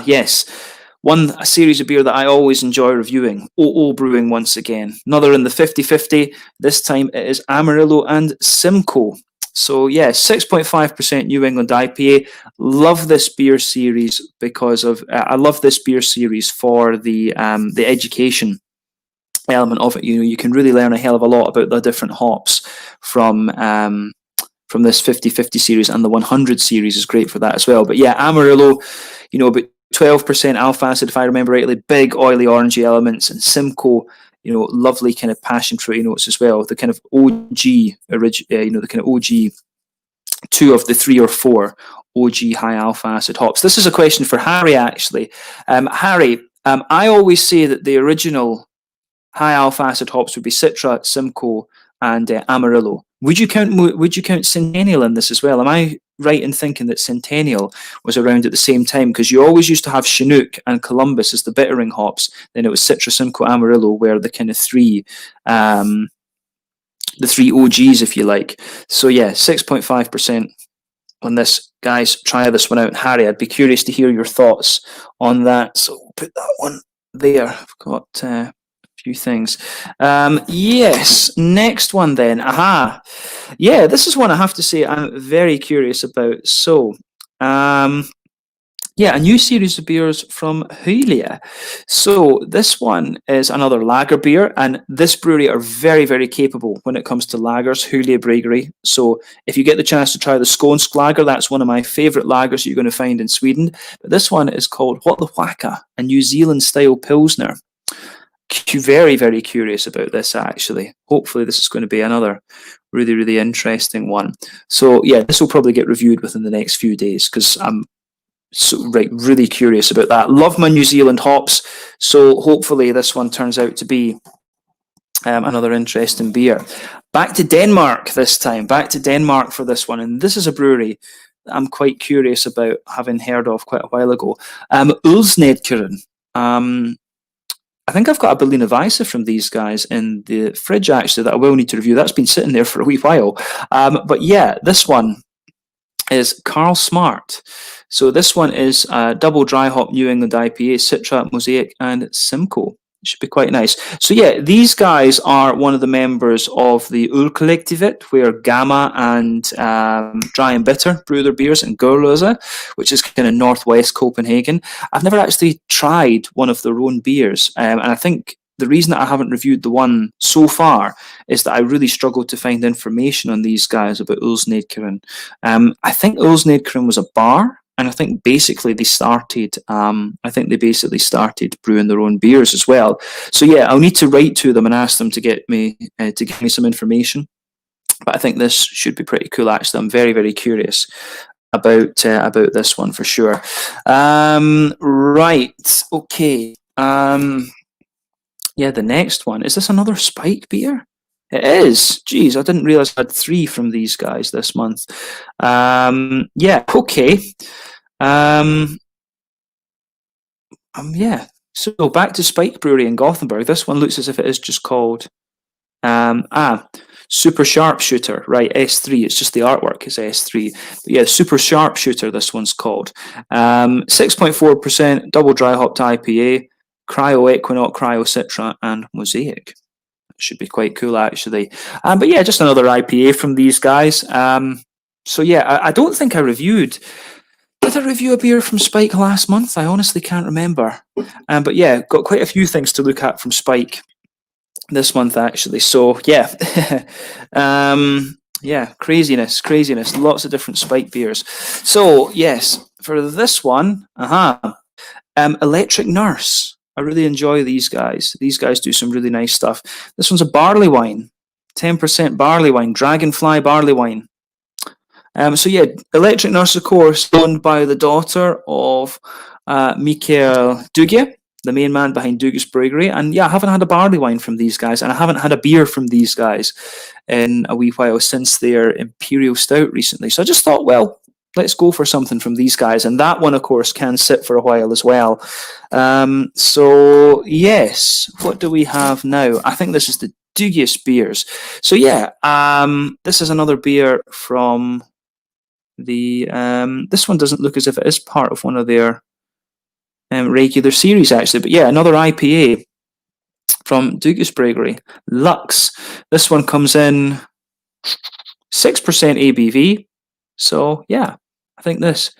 yes. A series of beer that I always enjoy reviewing. OO Brewing once again. Another in the 50-50. This time it is Amarillo and Simcoe. So yeah, 6.5% New England IPA. Love this beer series because of I love this beer series for the education element of it. You know, you can really learn a hell of a lot about the different hops from this 50-50 series, and the 100 series is great for that as well. But yeah, Amarillo, you know, about 12% alpha acid, if I remember rightly, big oily orangey elements, and Simcoe, you know, lovely kind of passion fruity notes as well. The kind of OG, the kind of OG 2 of the 3 or 4 OG high alpha acid hops. This is a question for Harry, actually. Harry, I always say that the original high alpha acid hops would be Citra, Simcoe, and Amarillo. Would you count Centennial in this as well? Am I right in thinking that Centennial was around at the same time? Because you always used to have Chinook and Columbus as the bittering hops. Then it was Citra, Simcoe, Amarillo were the kind of three OGs, if you like. So yeah, 6.5% on this, guys. Try this one out. Harry, I'd be curious to hear your thoughts on that. So we'll put that one there. I've got a few things. Yes, next one then. Aha. Yeah, this is one I have to say I'm very curious about. So, yeah, a new series of beers from Julia. So this one is another lager beer, and this brewery are very, very capable when it comes to lagers, Julia Brewery. So if you get the chance to try the Skånsk lager, that's one of my favourite lagers you're going to find in Sweden. But this one is called What the Whacka, a New Zealand-style Pilsner. Very, very curious about this, actually. Hopefully this is going to be another really, really interesting one. So yeah, this will probably get reviewed within the next few days, because I'm really curious about that. Love my New Zealand hops, so hopefully this one turns out to be another interesting beer. Back to Denmark this time. Back to Denmark for this one, and this is a brewery that I'm quite curious about, having heard of quite a while ago. Ulsnedkeren. I think I've got a Berliner Weisse from these guys in the fridge, actually, that I will need to review. That's been sitting there for a wee while. But yeah, this one is Carl Smart. So this one is double dry hop New England IPA, Citra, Mosaic, and Simcoe. It should be quite nice. So yeah, these guys are one of the members of the Urkollektivet, where Gamma and Dry and Bitter brew their beers in Gurløse, which is kind of northwest Copenhagen. I've never actually tried one of their own beers, and I think the reason that I haven't reviewed the one so far is that I really struggled to find information on these guys about Ulsnedkeren. I think Ulsnedkeren was a bar, and I think basically they started. Basically started brewing their own beers as well. So yeah, I'll need to write to them and ask them to give me some information. But I think this should be pretty cool. Actually, I'm very, very curious about this one for sure. Right. Okay. Yeah, the next one. Is this another Spike beer? It is. Geez, I didn't realize I had 3 from these guys this month. Yeah, okay. Yeah. So back to Spike Brewery in Gothenburg. This one looks as if it is just called Super Sharpshooter. Right, S3. It's just the artwork is S3. But yeah, Super Sharpshooter, this one's called. 6.4% double dry hopped IPA. Cryo Equinox, Cryo Citra, and Mosaic. Should be quite cool, actually. But yeah, just another IPA from these guys. So yeah, I don't think I reviewed. Did I review a beer from Spike last month? I honestly can't remember. But yeah, got quite a few things to look at from Spike this month, actually. So yeah, yeah, craziness. Lots of different Spike beers. So yes, for this one, Electric Nurse. I really enjoy these guys. These guys do some really nice stuff. This one's a barley wine, 10% barley wine, Dragonfly barley wine. So yeah, Electric Nurse, of course, owned by the daughter of Mikael Duge, the main man behind Duge's Brewery. And yeah, I haven't had a barley wine from these guys, and I haven't had a beer from these guys in a wee while since their Imperial Stout recently. So I just thought, well, let's go for something from these guys. And that one, of course, can sit for a while as well. So, yes, what do we have now? I think this is the Dugius beers. So, yeah, this is another beer from the... this one doesn't look as if it is part of one of their regular series, actually. But, yeah, another IPA from Dugius Brewery. Lux. This one comes in 6% ABV. So, yeah, I think this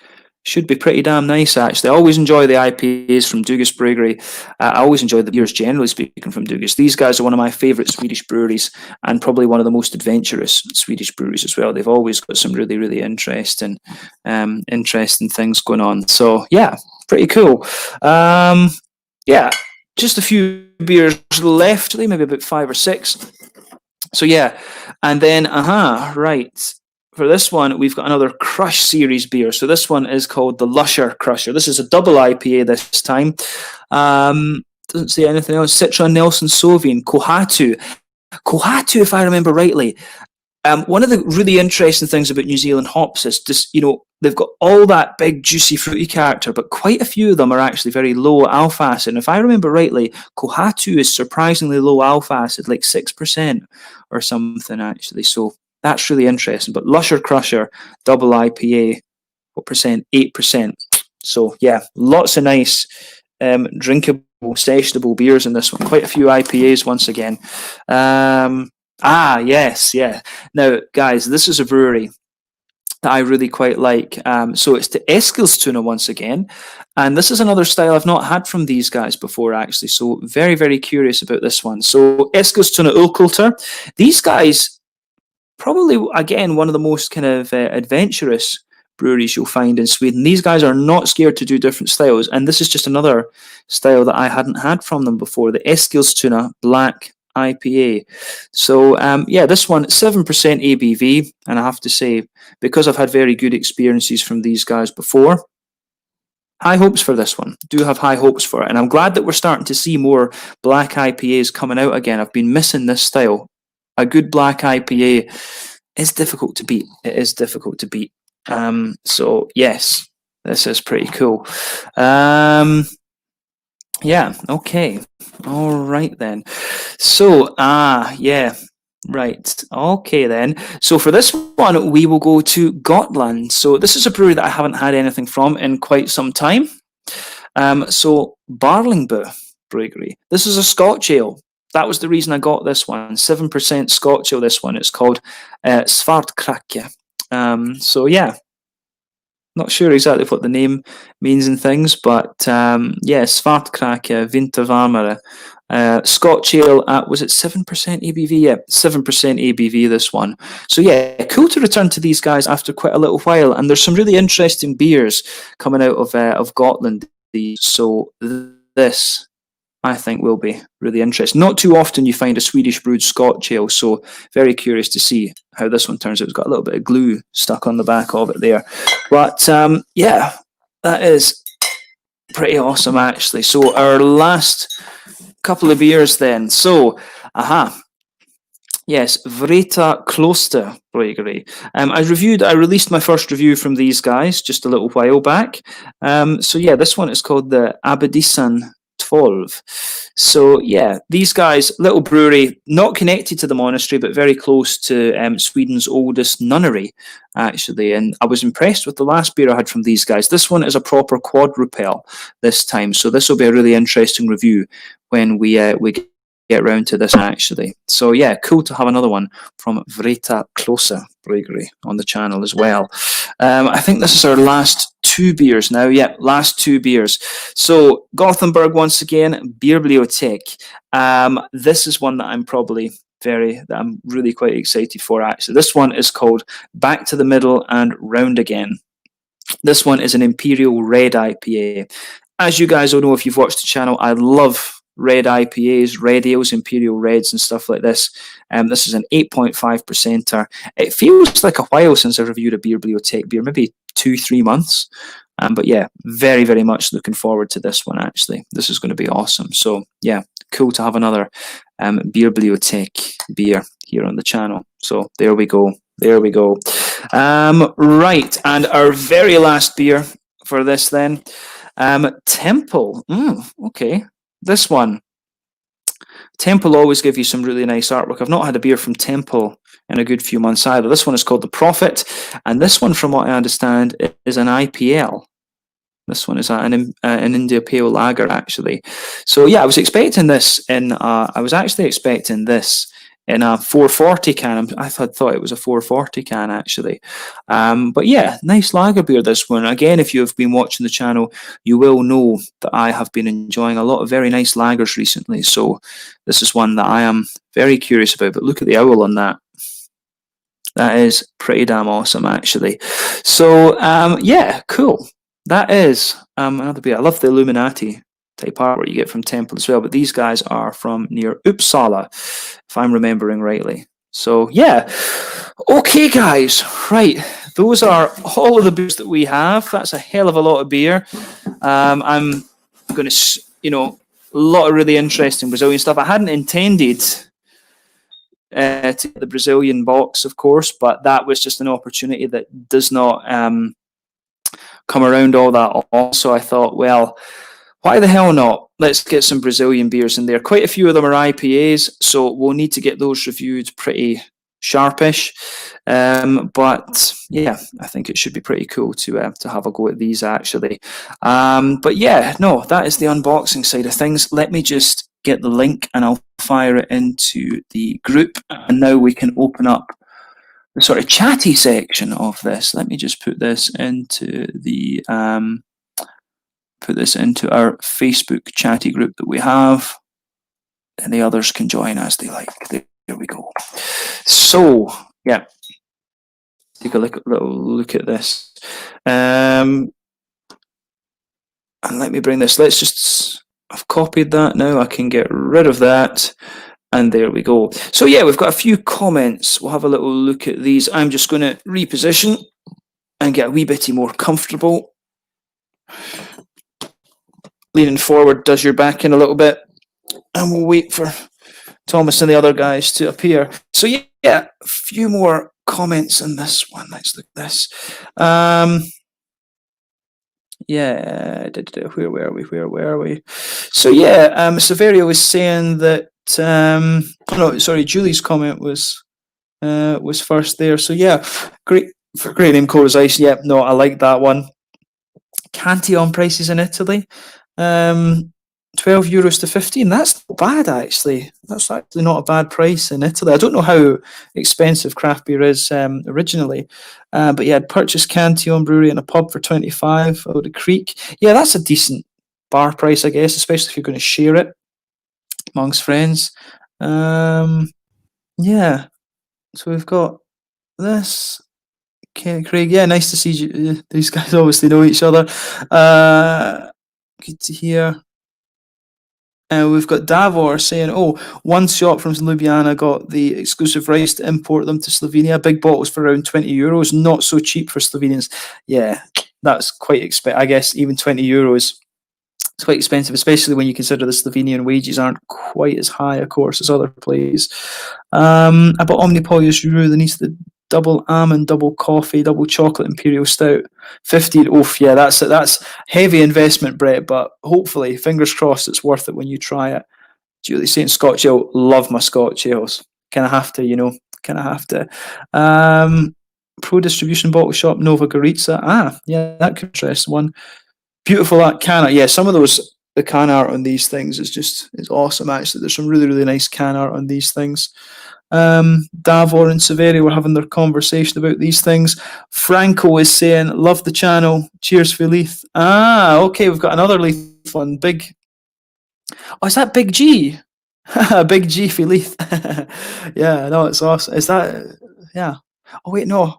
should be pretty damn nice, actually. I always enjoy the IPAs from Dugius Brewery. I always enjoy the beers, generally speaking, from Dugius. These guys are one of my favourite Swedish breweries, and probably one of the most adventurous Swedish breweries as well. They've always got some really, really interesting things going on. So, yeah, pretty cool. Yeah, just a few beers left, maybe about 5 or 6. So, yeah, and then, right. For this one, we've got another Crush series beer. So this one is called the Lusher Crusher. This is a double IPA this time. Doesn't say anything else. Citra, Nelson Sauvin, Kohatu. Kohatu, if I remember rightly. One of the really interesting things about New Zealand hops is just, they've got all that big, juicy, fruity character, but quite a few of them are actually very low alpha acid. And if I remember rightly, Kohatu is surprisingly low alpha acid, like 6% or something, actually. So that's really interesting. But Lusher Crusher, double IPA, what percent? 8%. So yeah, lots of nice drinkable, sessionable beers in this one. Quite a few IPAs once again. Yes, yeah. Now, guys, this is a brewery that I really quite like. So it's the Eskilstuna once again. And this is another style I've not had from these guys before, actually. So very, very curious about this one. So Eskilstuna Ölkultur. These guys, probably, again, one of the most kind of adventurous breweries you'll find in Sweden. These guys are not scared to do different styles. And this is just another style that I hadn't had from them before. The Eskilstuna Black IPA. So yeah, this one 7% ABV, and I have to say, because I've had very good experiences from these guys before, high hopes for this one. Do have high hopes for it, and I'm glad that we're starting to see more black IPAs coming out again. I've been missing this style. A good black IPA is difficult to beat. It is difficult to beat. So yes, this is pretty cool. Yeah, okay. All right then. So, yeah, right. Okay then. So for this one, we will go to Gotland. So this is a brewery that I haven't had anything from in quite some time. So Barlingbo Brewery. This is a Scotch ale. That was the reason I got this one. 7% Scotch ale, this one. It's called Svartkrake. So yeah, not sure exactly what the name means and things, but yeah, Svartkrake Vintervarmere. Scotch ale at, was it 7% ABV? Yeah, 7% ABV, this one. So yeah, cool to return to these guys after quite a little while. And there's some really interesting beers coming out of Gotland. So this, I think, will be really interesting. Not too often you find a Swedish brewed Scotch ale, so very curious to see how this one turns out. It's got a little bit of glue stuck on the back of it there. But yeah, that is pretty awesome, actually. So our last couple of beers then. So, yes, Vreta Kloster Brewery. I released my first review from these guys just a little while back. So yeah, this one is called the Abedisan 12. So yeah, these guys, little brewery, not connected to the monastery, but very close to Sweden's oldest nunnery, actually. And I was impressed with the last beer I had from these guys. This one is a proper quadrupel this time, so this will be a really interesting review when we get round to this, actually. So yeah, cool to have another one from Vreta Kloster Brewery on the channel as well. I think this is our last two beers now. Yeah, last two beers. So Gothenburg once again, Beerbibliotek. This is one that I'm really quite excited for, actually. This one is called Back to the Middle and Round Again. This one is an Imperial Red IPA. As you guys all know, if you've watched the channel, I love red IPAs, red ales, Imperial Reds and stuff like this. This is an 8.5%er. It feels like a while since I reviewed a Beerbibliotek beer, maybe 2-3 months. But yeah, very, very much looking forward to this one, actually. This is going to be awesome. So yeah, cool to have another Beerbibliotek beer here on the channel. So there we go. There we go. Right, and our very last beer for this then. Temple. Okay. This one. Temple always give you some really nice artwork. I've not had a beer from Temple in a good few months either. This one is called The Prophet, and this one, from what I understand, is an IPL. This one is an India Pale Lager, actually. So yeah, I was actually expecting this in a 440 can. I thought it was a 440 can, actually. But yeah, nice lager beer, this one. Again, if you have been watching the channel, you will know that I have been enjoying a lot of very nice lagers recently. So this is one that I am very curious about. But look at the owl on that. That is pretty damn awesome, actually. So yeah, cool. That is another beer. I love the Illuminati type artwork you get from Temple as well, but these guys are from near Uppsala, if I'm remembering rightly. So yeah, okay guys, right, those are all of the beers that we have. That's a hell of a lot of beer. I'm going to, a lot of really interesting Brazilian stuff. I hadn't intended to get the Brazilian box, of course, but that was just an opportunity that does not come around all that often. So I thought, well, why the hell not? Let's get some Brazilian beers in there. Quite a few of them are IPAs, so we'll need to get those reviewed pretty sharpish. But yeah, I think it should be pretty cool to have a go at these, actually. But yeah, no, that is the unboxing side of things. Let me just get the link and I'll fire it into the group, and now we can open up the sort of chatty section of this. Let me just put this into the our Facebook chatty group that we have, and the others can join as they like. There we go. So yeah, take a little look at this, and let me bring this. I've copied that now. I can get rid of that. And there we go. So yeah, we've got a few comments. We'll have a little look at these. I'm just going to reposition and get a wee bit more comfortable. Leaning forward does your back in a little bit. And we'll wait for Thomas and the other guys to appear. So yeah, a few more comments on this one. Let's look at this. Yeah, where were we? So yeah, Severio was saying that Julie's comment was first there. So yeah, great name, Cora's Ice. Yep, no, I like that one. Cantillon prices in Italy, €12 to 15. That's not bad, actually. That's actually not a bad price in Italy. I don't know how expensive craft beer is originally, but yeah, I'd purchased Cantillon Brewery in a pub for 25 out of Creek. Yeah, that's a decent bar price, I guess, especially if you're going to share it amongst friends. Yeah, so we've got this. Craig, yeah, nice to see you. These guys obviously know each other. Good to hear. We've got Davor saying, one shop from Ljubljana got the exclusive rights to import them to Slovenia. Big bottles for around €20. Not so cheap for Slovenians. Yeah, that's quite expensive. I guess even €20. It's quite expensive, especially when you consider the Slovenian wages aren't quite as high, of course, as other places. About Omnipolis Rue, there needs the double almond, double coffee, double chocolate imperial stout, 15. Oof, yeah, that's heavy investment, Brett. But hopefully, fingers crossed, it's worth it when you try it. Julie saying Scotch ale, love my Scotch ales. Kind of have to, kind of have to. Pro Distribution Bottle Shop, Nova Gorica. Yeah, that could interest one. Beautiful that can art. Yeah, some of the can art on these things is awesome, actually. There's some really, really nice can art on these things. Davor and Severi were having their conversation about these things. Franco is saying, love the channel. Cheers for Leith. Okay, we've got another Leith one. Big. Oh, is that Big G? Big G for Leith. Yeah, no, it's awesome. Is that, yeah. Oh, wait, no.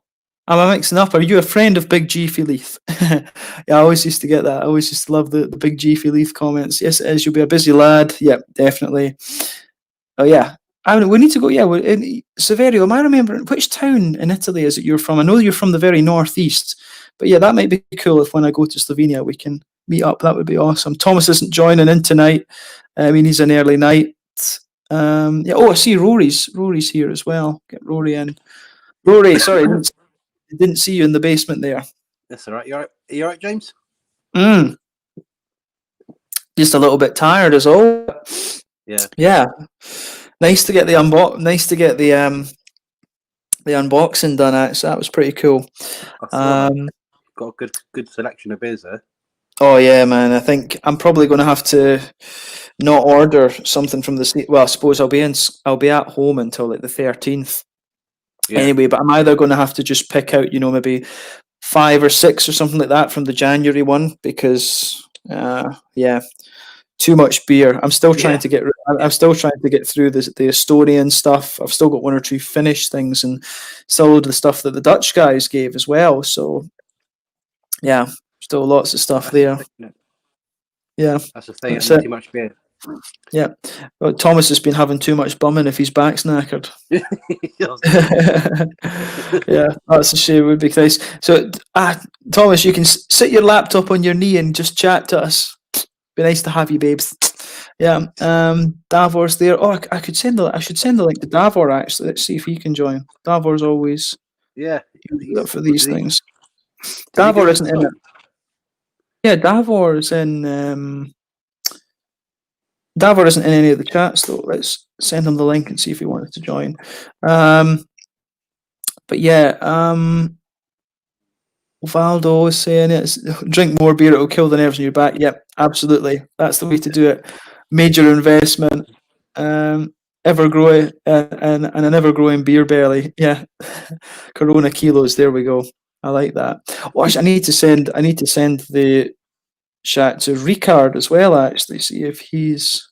Am I mixing up? Are you a friend of Big G for Leith? Yeah, I always used to get that. I always used to love the Big G for Leith comments. Yes, it is. You'll be a busy lad. Yep, definitely. Oh, yeah. We need to go. Yeah, in Severio. Am I remembering which town in Italy is it you're from? I know you're from the very northeast, but yeah, that might be cool if when I go to Slovenia we can meet up. That would be awesome. Thomas isn't joining in tonight. I mean, he's an early night. Yeah. Oh, I see Rory's here as well. Get Rory in. Rory, sorry, didn't see you in the basement there.
That's all right. You all right? Are you all right, James?
Just a little bit tired, is all.
Yeah.
Yeah. Nice to get the unboxing done. Actually, that was pretty cool.
Got a good selection of beers there.
Oh yeah, man. I think I'm probably going to have to not order something from the. Well, I suppose I'll be at home until like the 13th. Yeah. Anyway, but I'm either going to have to just pick out, maybe 5 or 6 or something like that from the January one because, yeah. Too much beer. I'm still trying to get. I'm still trying to get through the Estonian stuff. I've still got 1 or 2 Finnish things, and still a load of the stuff that the Dutch guys gave as well. So, yeah, still lots of stuff there. Yeah,
that's the thing. Too much beer.
Yeah, well, Thomas has been having too much bumming if his back's knackered. Yeah, that's a shame. It would be nice. So, Thomas, you can sit your laptop on your knee and just chat to us. Be nice to have you, babes. Yeah, Davor's there. Oh, I should send the link to Davor actually. Let's see if he can join. Davor's always
Yeah.
up for these
Did he,
things.
did he give
Davor
us a
isn't in it.
slot?
Yeah, Davor isn't in any of the chats though. Let's send him the link and see if he wanted to join. But yeah, Valdo is saying it. Drink more beer, it'll kill the nerves in your back. Yep, absolutely. That's the way to do it. Major investment. Ever growing and an ever growing beer belly. Yeah. Corona kilos. There we go. I like that. Oh, actually, I need to send the chat to Ricard as well, actually. See if he's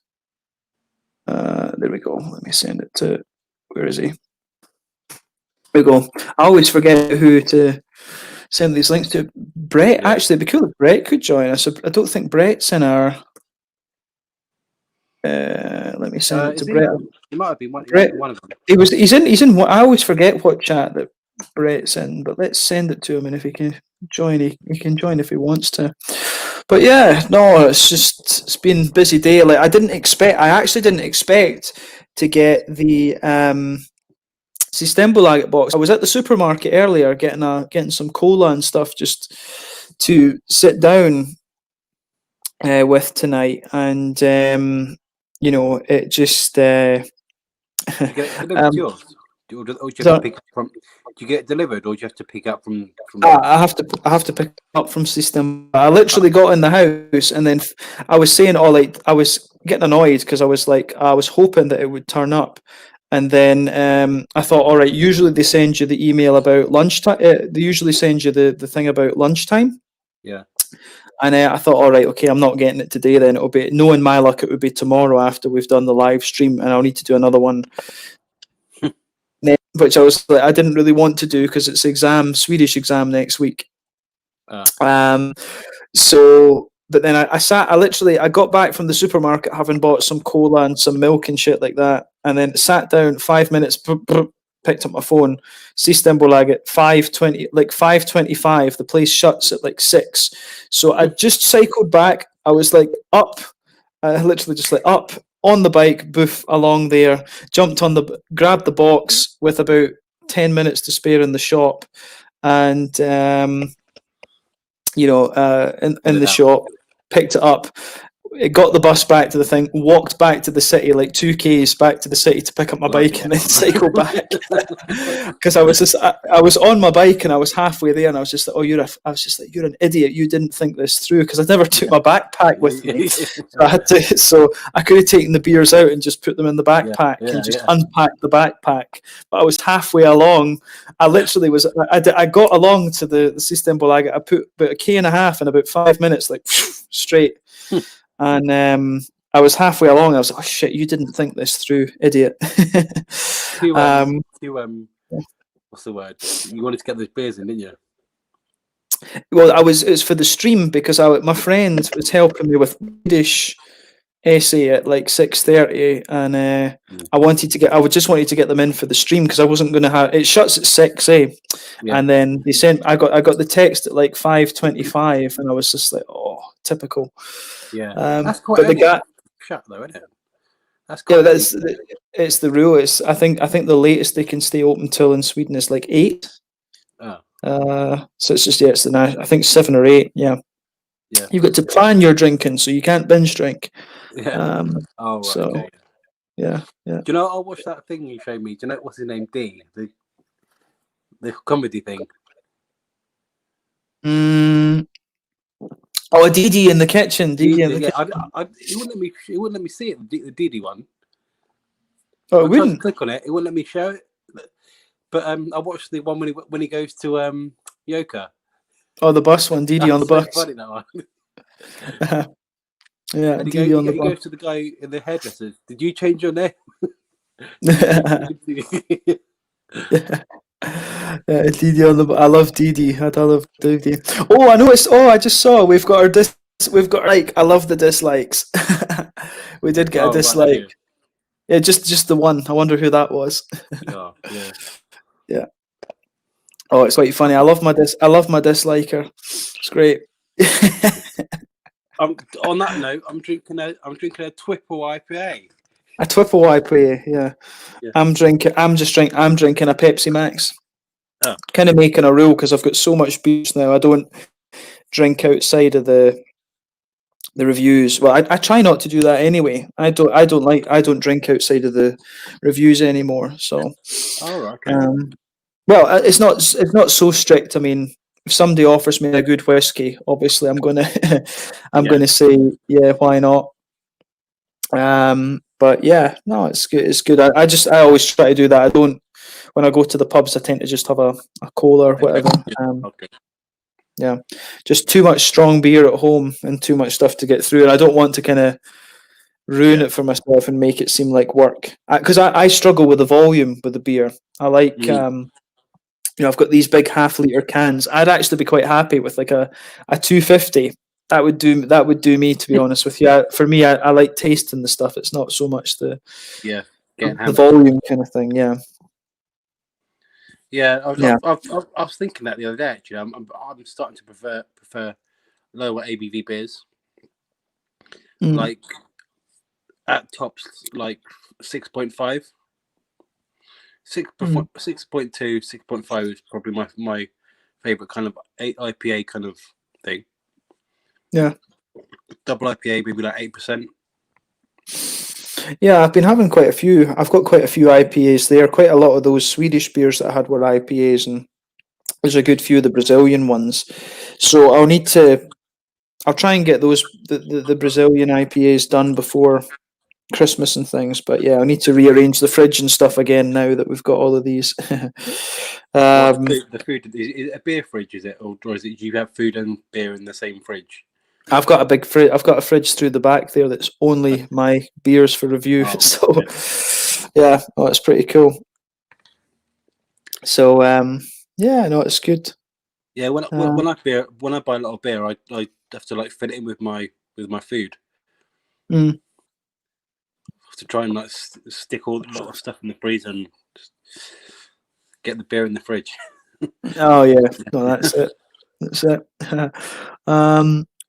there we go. Let me send it to where is he? There we go. I always forget who to send these links to. Brett,
Yeah.
actually, it'd be cool if Brett could join us. I don't think Brett's in our. Let me send it to Brett.
He might have been one
Brett,
of them.
He's in. I always forget what chat that Brett's in, but let's send it to him, and if he can join, he can join if he wants to. But yeah, no, it's been a busy day. Like I actually didn't expect to get the Systembolaget box. I was at the supermarket earlier getting some cola and stuff just to sit down with tonight, and it just.
Do you get it delivered to yours? Or do you have to pick up from? Do you get it delivered, or do you have to pick up from?
I have to pick up from System. I literally got in the house, and then I was saying, "Oh, like I was getting annoyed because I was hoping that it would turn up." And then I thought, all right, usually they send you the email about lunchtime. They usually send you the thing about lunchtime.
Yeah.
And I thought, all right, okay, I'm not getting it today then. It'll be, knowing my luck, it would be tomorrow after we've done the live stream, and I'll need to do another one. Which I didn't really want to do because it's Swedish exam next week. But then I got back from the supermarket having bought some cola and some milk and shit like that, and then sat down 5 minutes, picked up my phone, Systembolaget 5:20, like 5:25. The place shuts at like 6, so I just cycled back. I was like up, I literally just like up on the bike, boof along there, grabbed the box with about 10 minutes to spare in the shop, and in the shop, picked it up. It got the bus back to the thing, walked back to the city, like 2Ks back to the city to pick up my bike and then cycle back. Because I was on my bike and I was halfway there and I was just like, you're an idiot. You didn't think this through, because I never took my backpack with me. So I could have taken the beers out and just put them in the backpack and just unpacked the backpack. But I was halfway along. I literally was. I got along to the Systembolaget. I put about 1.5 km in about 5 minutes, like straight. And I was halfway along. I was like, "Oh shit! You didn't think this through, idiot."
What's the word? You wanted to get those beers in, didn't you?
Well, it's for the stream because my friend was helping me with Swedish essay at like 6:30, and I just wanted to get them in for the stream because I wasn't going to have it. Shuts at 6, and then they sent. I got the text at like 5:25, and I was just like, "Oh, typical."
Yeah, that's quite. But the guy shut though, isn't it? That's quite.
Yeah, it's the rule. I think the latest they can stay open till in Sweden is like 8. So it's just it's I think 7 or 8. Yeah. You've got to plan your drinking, so you can't binge drink.
Yeah. Right.
So,
okay.
Yeah.
Do you know? I watched that thing you showed me. Do you know what's his name? D, the comedy thing.
Oh, a Didi in the kitchen. Didi in the kitchen.
It wouldn't let me see it. The Didi one.
Oh,
I tried to click on it. It wouldn't let me show it. But I watched the one when he goes to Yoka.
Oh, the bus one. Didi on the bus.
Funny, that one.
Yeah.
And
Didi on the bus.
He goes to the guy in the hairdresser. Did you change your name?
Didi on the. I love Didi. I love Didi. Oh, I noticed. Oh, I just saw we've got our We've got like I love the dislikes. We did get a dislike. Right, yeah, just the one. I wonder who that was.
Yeah.
Yeah. Oh, it's quite funny. I love my disliker. It's great.
On that note, I'm drinking a triple IPA.
A triple IPA, yeah.
Yeah.
I'm drinking a Pepsi Max.
Oh.
Kind of making a rule because I've got so much beers now. I don't drink outside of the reviews. Well, I try not to do that anyway. I don't drink outside of the reviews anymore. So,
Okay.
well, it's not so strict. I mean, if somebody offers me a good whiskey, obviously I'm gonna gonna say yeah, why not? But yeah, no, it's good. It's good. I always try to do that. I don't, when I go to the pubs, I tend to just have a cola or whatever.
Okay.
Yeah, just too much strong beer at home and too much stuff to get through, and I don't want to kind of ruin it for myself and make it seem like work. Because I struggle with the volume with the beer. I like I've got these big half-liter cans. I'd actually be quite happy with like a 250. That would do me, to be honest with you. For me, I like tasting the stuff. It's not so much the volume kind of thing. Yeah.
Yeah, I was thinking that the other day. Actually, I'm starting to prefer lower ABV beers, like at tops like 6.5. 6.2, 6.5 is probably my favorite kind of IPA kind of thing.
Yeah.
Double IPA maybe like 8%.
Yeah, I've been having quite a few. I've got quite a few IPAs there. Quite a lot of those Swedish beers that I had were IPAs, and there's a good few of the Brazilian ones. So I'll try and get those the Brazilian IPAs done before Christmas and things. But yeah, I need to rearrange the fridge and stuff again now that we've got all of these.
The food, is it a beer fridge? Is it, or is it? Do you have food and beer in the same fridge?
I've got a big fridge. I've got a fridge through the back there that's only my beers for review. Yeah, it's pretty cool. So yeah, no, it's good.
Yeah, when I buy a lot of beer, I have to like fit it in with my food. To try and like stick a lot of stuff in the freezer and just get the beer in the fridge.
Oh yeah, no, that's it. That's it.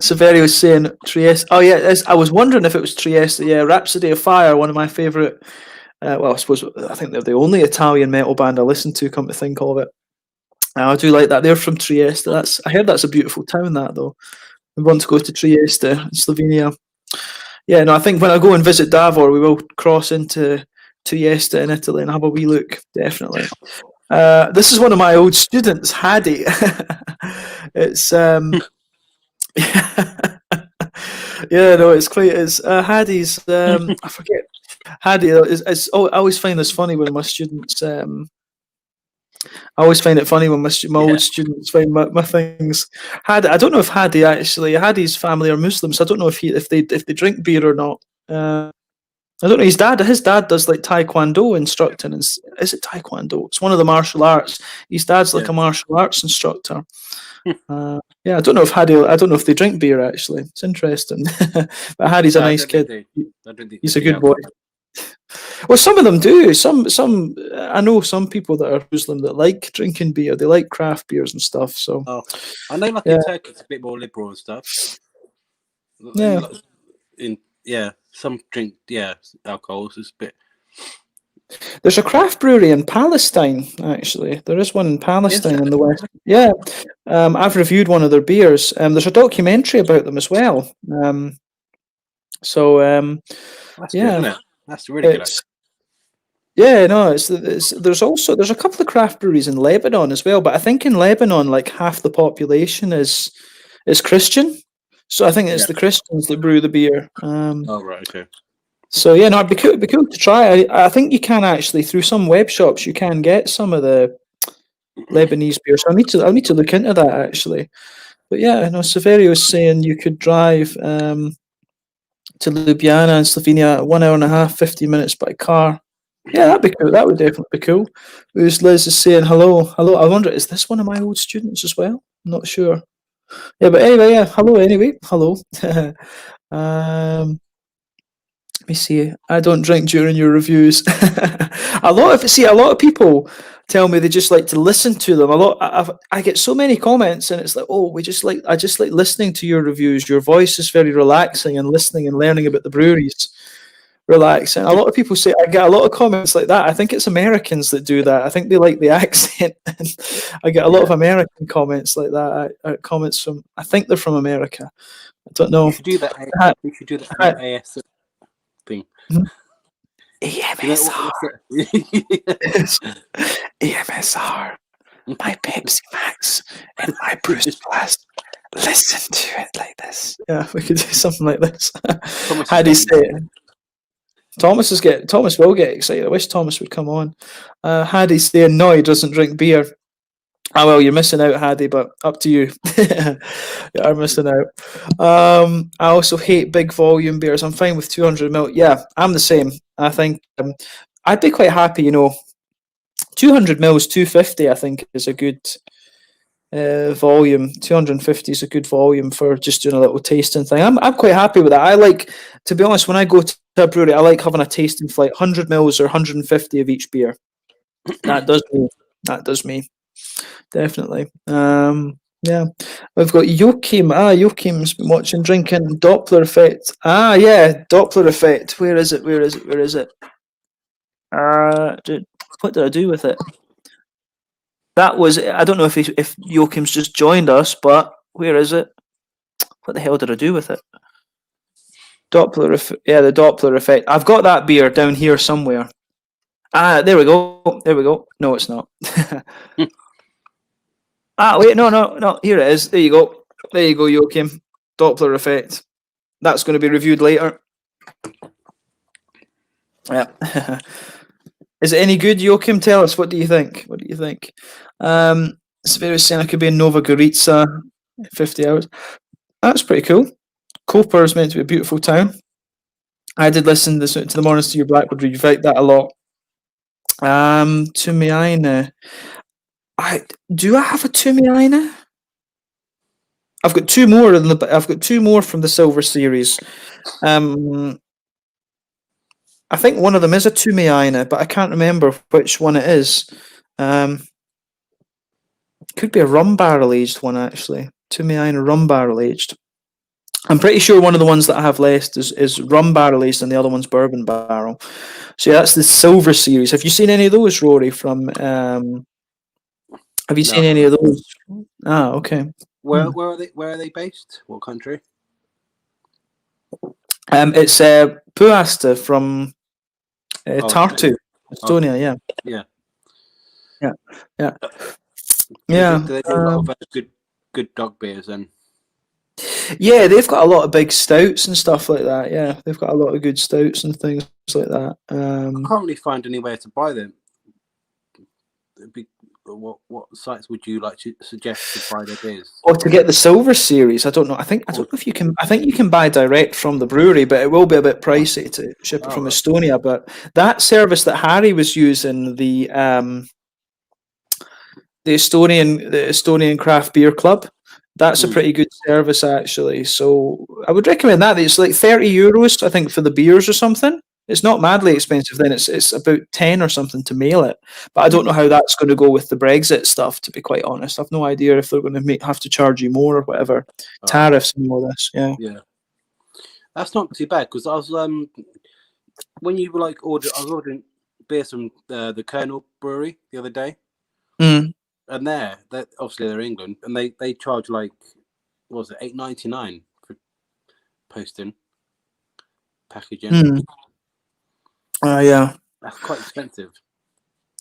Severi was saying Trieste. Oh yeah, I was wondering if it was Trieste. Yeah, Rhapsody of Fire, one of my favourite. Well, I think they're the only Italian metal band I listen to. Come to think of it, I do like that. They're from Trieste. I heard that's a beautiful town. That though, we want to go to Trieste in Slovenia. Yeah, no, I think when I go and visit Davor, we will cross into Trieste in Italy and have a wee look. Definitely. This is one of my old students, Hadi. It's yeah, no, it's quite. It's Hadi's. I forget. Hadi is. I always find this funny when my students. I always find it funny when my old students find my things. Hadi. I don't know if Hadi's family are Muslims. So I don't know if they drink beer or not. I don't know. His dad does like Taekwondo instructing. Is it Taekwondo? It's one of the martial arts. His dad's like a martial arts instructor. Yeah, I don't know if they drink beer actually. It's interesting. But Harry's a nice kid. He's a good boy. Well, some of them do. Some I know some people that are Muslim that like drinking beer. They like craft beers and stuff. So
I know, like in Turkey, it's a bit more liberal and stuff. Some drink alcohol. So it's a bit.
There's a craft brewery in Palestine, actually. There is one in Palestine in the West. Yeah. I've reviewed one of their beers. There's a documentary about them as well.
That's good, isn't it? That's really good.
Yeah, no, there's a couple of craft breweries in Lebanon as well, but I think in Lebanon, like half the population is Christian. So I think it's the Christians that brew the beer.
Right, okay.
So yeah, no, it'd be cool to try. I think you can actually, through some web shops, you can get some of the Lebanese beer. So I need to look into that actually. But yeah, no, Severi was saying you could drive to Ljubljana in Slovenia 1 hour and a half, 50 minutes by car. Yeah, that'd be cool. That would definitely be cool. Liz is saying hello. I wonder, is this one of my old students as well? I'm not sure. Yeah, but anyway, hello. Let me see. I don't drink during your reviews. A lot of people tell me they just like to listen to them. I get so many comments, and it's like, oh, I just like listening to your reviews. Your voice is very relaxing, and listening and learning about the breweries relaxing. A lot of people say I get a lot of comments like that. I think it's Americans that do that. I think they like the accent. And I get a lot of American comments like that. Comments from, I think they're from America. I don't know.
You should do that. You should do that AS thing.
EMSR. EMSR. My Pepsi Max and my Bruce Plus. Listen to it like this. Yeah, we could do something like this. How do you say it? Thomas will get excited. I wish Thomas would come on. Haddie's saying no, he doesn't drink beer. Oh well, you're missing out, Haddie, but up to you. You are missing out. I also hate big volume beers. I'm fine with 200ml. Yeah, I'm the same. I think I'd be quite happy, 200ml, 250, I think, is a good volume. 250 is a good volume for just doing a little tasting thing. I'm quite happy with that. I like, to be honest, when I go to a brewery, I like having a tasting flight, 100ml or 150 of each beer. That does me. Definitely. Yeah. We've got Joachim. Joachim's been watching, drinking Doppler effect. Yeah, Doppler effect. Where is it? What did I do with it? That was, I don't know if Joachim's just joined us, but where is it? What the hell did I do with it? The Doppler effect. I've got that beer down here somewhere. There we go. No, it's not. Wait, no. Here it is. There you go, Joachim. Doppler effect. That's going to be reviewed later. Yeah. Is it any good, Joachim? Tell us. What do you think? Severo saying I could be in Nova Gorica 50 hours. That's pretty cool. Koper is meant to be a beautiful town. I did listen to the Mornings to Your Blackwood review. Like that a lot. Tumiaina. Do I have a Tumiaina? I've got two more from the Silver Series. I think one of them is a Tumiaina, but I can't remember which one it is. Could be a rum barrel aged one, actually. Tumiaina rum barrel aged. I'm pretty sure one of the ones that I have left is rum barrel aged, and the other one's bourbon barrel. So yeah, that's the Silver Series. Have you seen any of those, Rory? Have you seen any of those? Okay.
Where are they based? What country?
It's Puasta from Tartu, Estonia. Yeah.
Do they do a lot of good dog beers then?
Yeah, they've got a lot of big stouts and stuff like that. Yeah, they've got a lot of good stouts and things like that.
I can't really find anywhere to buy them. What sites would you like to suggest to buy their beers?
Or to get the Silver Series, I don't know. I don't know if you can. I think you can buy direct from the brewery, but it will be a bit pricey to ship it from Estonia. But that service that Harry was using, the Estonian Craft Beer Club, that's a pretty good service actually. So I would recommend that. It's like €30, I think, for the beers or something. It's not madly expensive. Then it's about 10 or something to mail it. But I don't know how that's going to go with the Brexit stuff. To be quite honest, I've no idea if they're going to have to charge you more or whatever tariffs and all this. Yeah.
That's not too bad because I was when you were I was ordering beers from the Colonel Brewery the other day, and they're obviously they're England, and they charge what was it, $8.99 for posting packaging.
Yeah.
That's quite expensive.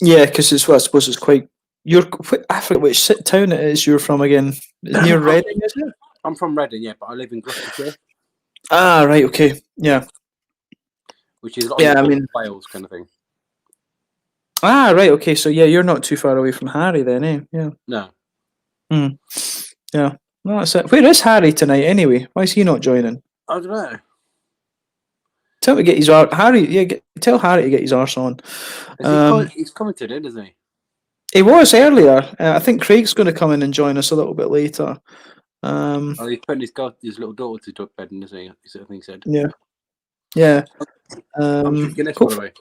Yeah, because I suppose it's quite. I forget which town it is you're from again. Near Reading, is it?
I'm from Reading, yeah, but I live in Gloucestershire.
Right, okay, yeah.
Which is Wales kind of thing.
Right, okay. So yeah, you're not too far away from Harry then, eh? Yeah.
No.
Yeah. No, that's it. Where is Harry tonight anyway? Why is he not joining?
I don't know.
Tell him to get his Harry. Yeah, tell Harry to get his arse on.
He's commented in, isn't he?
He was earlier. I think Craig's going to come in and join us a little bit later.
He's putting his little daughter to bed, isn't he? I think he said.
Yeah. Yeah.
Guinness,
Cool.
by the way.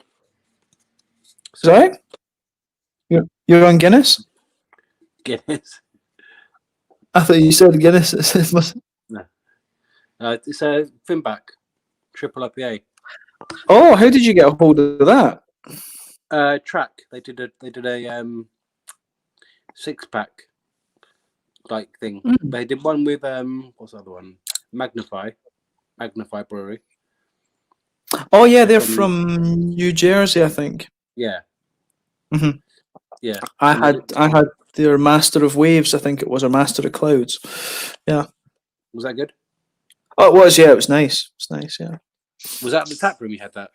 Sorry? You're on Guinness?
Guinness.
I thought you said Guinness.
No. It's a Finback, triple IPA.
Oh, how did you get a hold of that?
Track. They did a 6-pack like thing. They did one with what's the other one? Magnify Brewery.
Oh yeah, they're from New Jersey, I think.
Yeah.
Mm-hmm.
Yeah.
I had their Master of Waves, I think it was, or Master of Clouds. Yeah.
Was that good?
Oh, it was. Yeah, it was nice. It's nice. Yeah.
Was that the tap room you had that?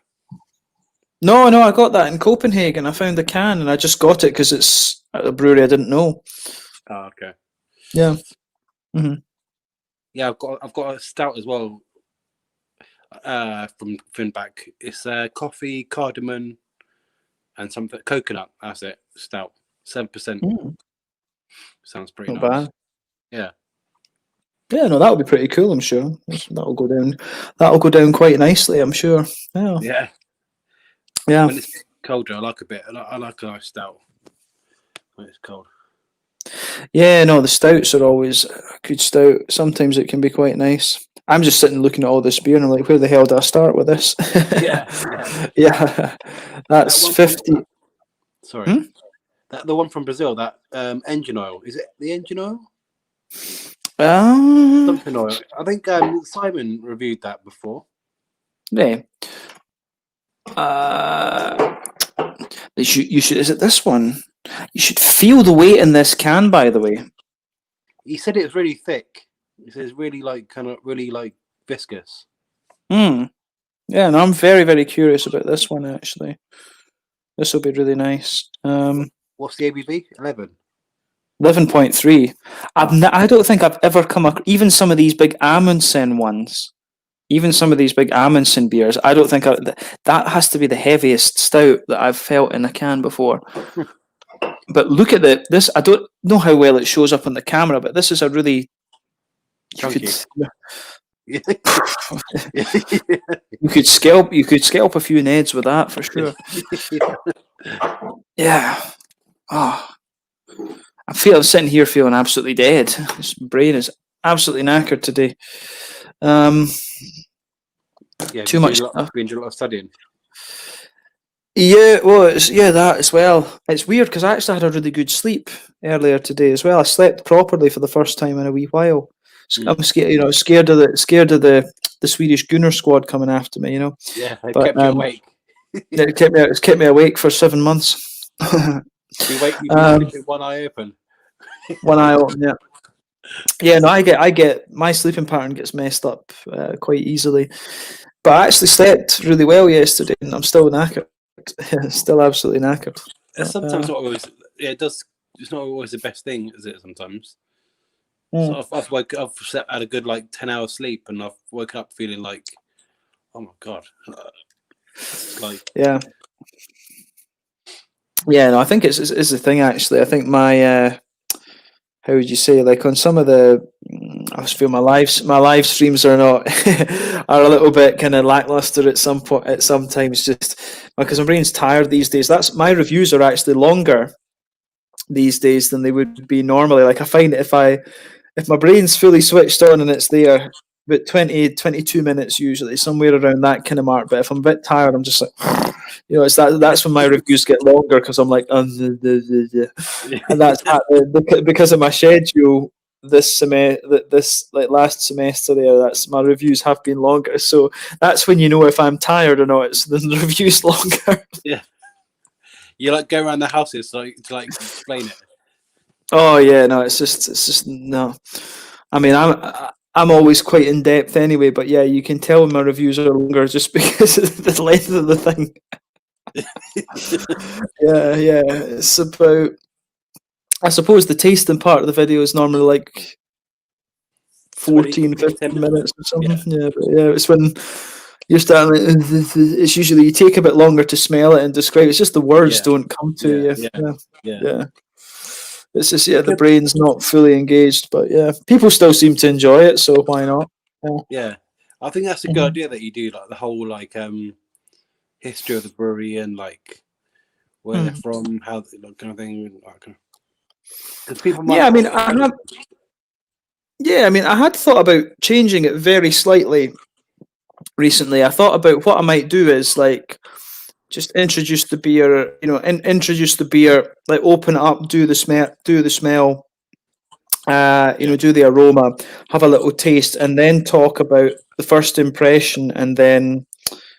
No, I got that in Copenhagen. I found a can and I just got it because it's at a brewery I didn't know.
Oh, okay.
Yeah. Mm-hmm.
Yeah, I've got a stout as well. From Finback. It's coffee, cardamom, and something coconut. That's it. Stout, 7%. Sounds pretty
Not
nice.
bad.
Yeah.
Yeah, no, that'll be pretty cool. I'm sure that'll go down. That'll go down quite nicely. I'm sure. Yeah.
Yeah.
Yeah.
When it's colder, I like a bit. I like a nice stout when it's cold.
Yeah, no, the stouts are always a good stout. Sometimes it can be quite nice. I'm just sitting looking at all this beer and I'm like, where the hell do I start with this?
Yeah.
Yeah. That's 50.
Sorry. That the one from Brazil, that engine oil. Is it the engine oil? Something oil. I think Simon reviewed that before.
Yeah. You should. Is it this one? You should feel the weight in this can. By the way,
he said it was really thick. He says really really viscous.
Yeah, and I'm very, very curious about this one. Actually, this will be really nice.
What's the ABV?
11.3. I don't think I've ever come across even some of these big Amundsen ones. Even some of these big Amundsen beers, I don't think that has to be the heaviest stout that I've felt in a can before. But look at this. I don't know how well it shows up on the camera, but this is a really
chunky.
You could scalp a few Neds with that for sure. Yeah. Oh, I'm sitting here feeling absolutely dead. This brain is absolutely knackered today. Too much stuff.
Been doing a lot of studying.
Yeah, well, that as well. It's weird because I actually had a really good sleep earlier today as well. I slept properly for the first time in a wee while. I'm scared, scared of the Swedish Gunner squad coming after me,
Yeah, they kept you awake.
It kept me awake for 7 months.
You sleep with one eye open.
One eye open, yeah. Yeah, no, I get my sleeping pattern gets messed up quite easily. But I actually slept really well yesterday, and I'm still knackered. Still absolutely knackered.
It's sometimes not always. Yeah, it does. It's not always the best thing, is it? Sometimes. So I've had a good 10 hours sleep, and I've woken up feeling like, oh my god,
yeah. No, I think it's the thing actually. I think my how would you say, on some of the, I just feel my live streams are not are a little bit kind of lackluster at some point. At sometimes, just because my brain's tired these days. That's my reviews are actually longer these days than they would be normally. I find that if my brain's fully switched on and it's there, about 22 minutes usually, somewhere around that kind of mark. But if I'm a bit tired, I'm just it's that's when my reviews get longer because I'm like, and that's because of my schedule this last semester there. That's my reviews have been longer, so that's when you know if I'm tired or not. It's the reviews longer.
Yeah, you go around the houses to explain it.
Oh yeah, no, it's just no. I mean, I'm always quite in depth anyway, but yeah, you can tell my reviews are longer just because of the length of the thing. Yeah, it's about. I suppose the tasting part of the video is normally 14, 15 minutes or something. Yeah, it's when you're starting. It's usually you take a bit longer to smell it and describe. It's just the words don't come to you. Yeah. It's just the brain's not fully engaged, but yeah, people still seem to enjoy it, so why not?
Yeah. I think that's a good idea that you do like the whole like history of the brewery and like where they're from, how like, kind of thing. Because people might.
Yeah, I mean, I had thought about changing it very slightly recently. I thought about what I might do is like just introduce the beer, introduce the beer, like open it up, do the smell, do the aroma, have a little taste, and then talk about the first impression, and then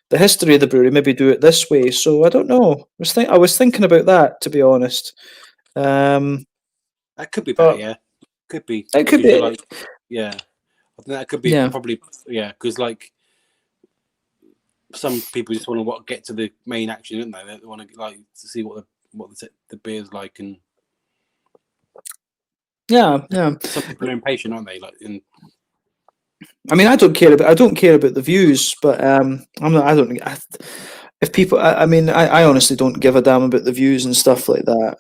the history of the brewery. Maybe do it this way. So I don't know. I was thinking about that, to be honest.
That could be better. Yeah, could be.
It could be.
Like, yeah, I think that could be probably. Yeah, because like some people just want to get to the main action, don't they? They want to like to see what the beer's like, and
yeah.
Some people are impatient, aren't they? Like,
I mean, I don't care about the views, but I'm not. I don't. If people, I honestly don't give a damn about the views and stuff like that.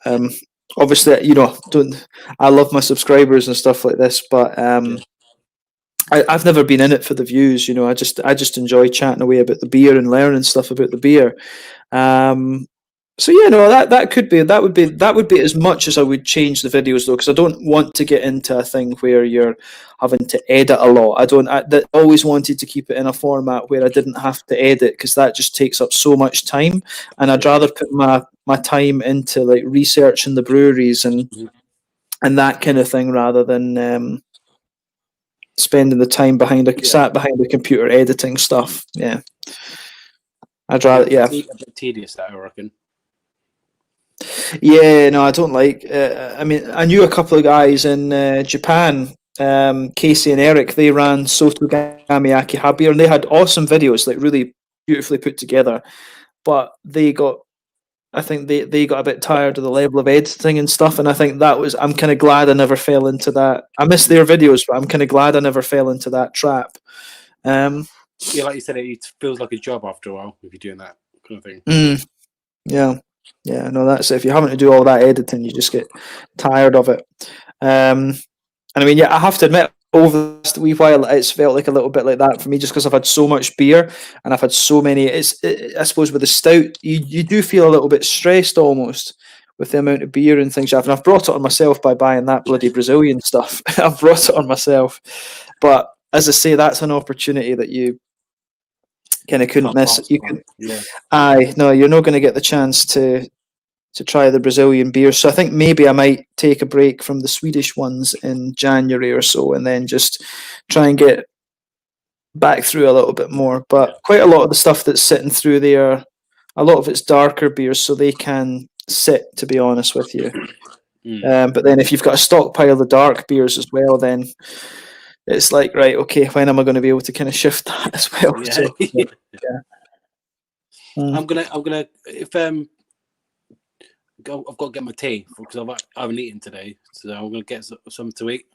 Obviously, don't. I love my subscribers and stuff like this, but I've never been in it for the views. I just enjoy chatting away about the beer and learning stuff about the beer. So yeah, no, that would be as much as I would change the videos, though, because I don't want to get into a thing where you're having to edit a lot. I always wanted to keep it in a format where I didn't have to edit, because that just takes up so much time, and I'd rather put my time into like researching the breweries and that kind of thing, rather than spending the time sat behind the computer editing stuff. Yeah, I'd rather. Yeah,
a bit tedious, that, I reckon.
Yeah, no, I don't like. I mean, I knew a couple of guys in Japan, Casey and Eric. They ran Sotogami Akihabir, and they had awesome videos, like really beautifully put together. But I think they got a bit tired of the level of editing and stuff, and I think I'm kind of glad I never fell into that. I miss their videos, but I'm kind of glad I never fell into that trap.
Yeah, like you said, it feels like a job after a while if you're doing that kind of thing.
Yeah, no, that's it. If you're having to do all that editing, you just get tired of it. And I mean, yeah, I have to admit, over the last wee while, it's felt like a little bit like that for me, just because I've had so much beer and I've had so many. I suppose with the stout, you do feel a little bit stressed almost with the amount of beer and things you have. And I've brought it on myself by buying that bloody Brazilian stuff. I've brought it on myself. But as I say, that's an opportunity that you kind of couldn't miss. No, you're not going to get the chance to try the Brazilian beer. So I think maybe I might take a break from the Swedish ones in January or so, and then just try and get back through a little bit more. But quite a lot of the stuff that's sitting through there, a lot of it's darker beers, so they can sit, to be honest with you. But then if you've got a stockpile of dark beers as well, then it's like, right, okay, when am I going to be able to kind of shift that as well?
Yeah.
So,
I'm gonna if I've got to get my tea because I haven't eaten today, so I'm gonna get some to eat.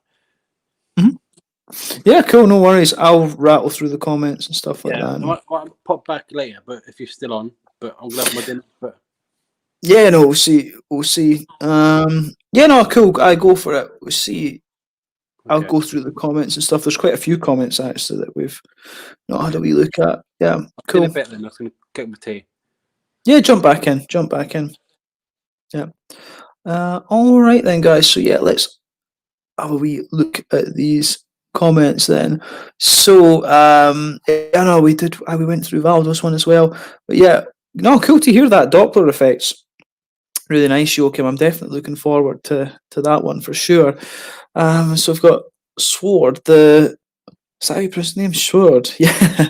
Yeah, cool. No worries. I'll rattle through the comments and stuff like that.
I might pop back later, but if you're still on, but I'm gonna have my dinner. But
yeah, no, we'll see. Yeah, no, cool. I go for it. We'll see. Okay. I'll go through the comments and stuff. There's quite a few comments actually that we've not had a wee look at. Yeah, cool.
In a bit then. I was gonna get my tea.
Yeah, jump back in. Yeah. All right then, guys. So yeah, let's have a wee look at these comments then. So yeah, no, we went through Valdo's one as well. But yeah, no, cool to hear that Doppler effects. Really nice, Joachim. I'm definitely looking forward to that one for sure. So I've got Sword. Is that how you pronounce the name? Sword. Yeah.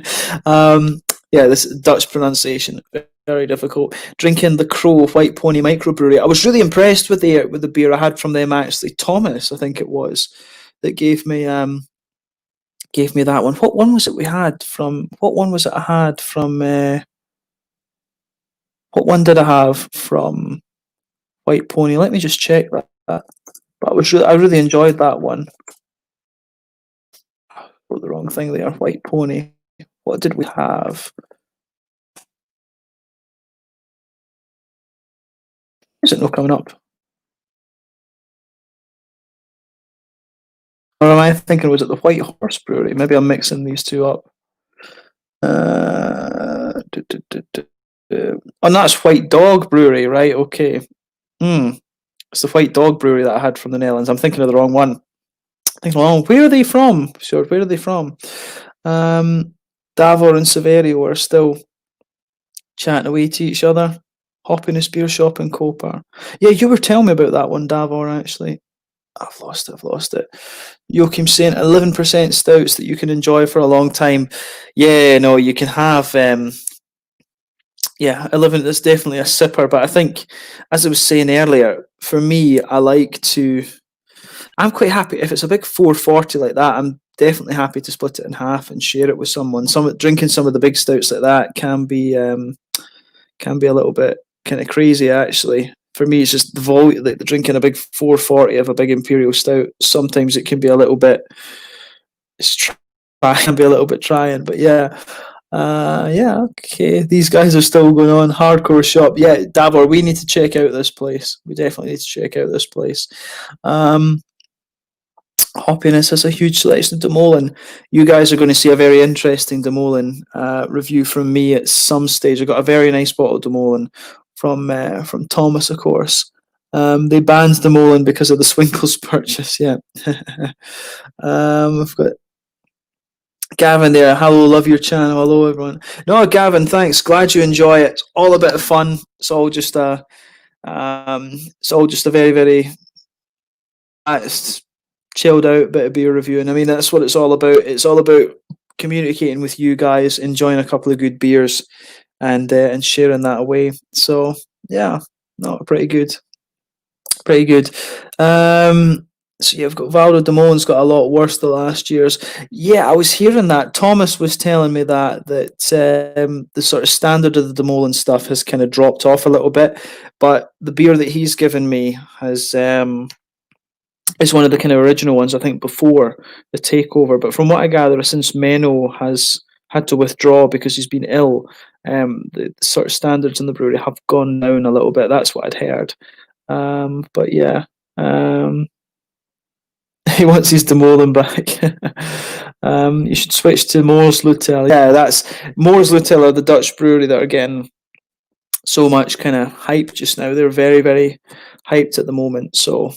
Yeah, this Dutch pronunciation. Very difficult. Drinking the Crow White Pony Microbrewery. I was really impressed with the beer I had from them actually. Thomas, I think it was, that gave me that one. What one was it we had from? What one was it I had from? What one did I have from White Pony? Let me just check that. But I really enjoyed that one. I wrote the wrong thing there. White Pony. What did we have? Is it not coming up? Or am I thinking, was it the White Horse Brewery? Maybe I'm mixing these two up. And that's White Dog Brewery, right? Okay. It's the White Dog Brewery that I had from the Netherlands. I'm thinking of the wrong one. Oh, where are they from? Sure, where are they from? Davor and Severio are still chatting away to each other. Happiness Beer Shop in Copar. Yeah, you were telling me about that one, Davor, actually. I've lost it. Joachim saying 11% stouts that you can enjoy for a long time. Yeah, no, you can have 11. That's definitely a sipper, but I think, as I was saying earlier, for me, I'm quite happy if it's a big 440 like that. I'm definitely happy to split it in half and share it with someone. Drinking some of the big stouts like that can be a little bit kind of crazy, actually. For me, it's just the volume. Like drinking a big 440 of a big imperial stout. Sometimes it can be a little bit. Can be a little bit trying, but yeah. Okay. These guys are still going on. Hardcore shop. Yeah, Davor, we need to check out this place. We definitely need to check out this place. Happiness has a huge selection of Demolen. You guys are going to see a very interesting Demolen review from me at some stage. I got a very nice bottle of Demolen from Thomas, of course. They banned Demolen because of the Swinkles purchase. Yeah. I've got Gavin there. Hello, love your channel. Hello, everyone. No, Gavin, thanks. Glad you enjoy it. It's all a bit of fun. It's all just a very, very chilled out bit of beer reviewing. I mean, that's what it's all about. It's all about communicating with you guys, enjoying a couple of good beers, and sharing that away. So yeah, no, pretty good. So you've got Valdo Damone's got a lot worse the last years. Yeah, I was hearing that. Thomas was telling me that the sort of standard of the Damolen stuff has kind of dropped off a little bit, but the beer that he's given me has is one of the kind of original ones, I think, before the takeover. But from what I gather, since Menno has had to withdraw because he's been ill, the sort of standards in the brewery have gone down a little bit. That's what I'd heard. But yeah, he wants his Demolen back. You should switch to Moors Lutel. Yeah, that's Moors Lutel are the Dutch brewery that are getting so much kind of hype just now. They're very, very hyped at the moment. So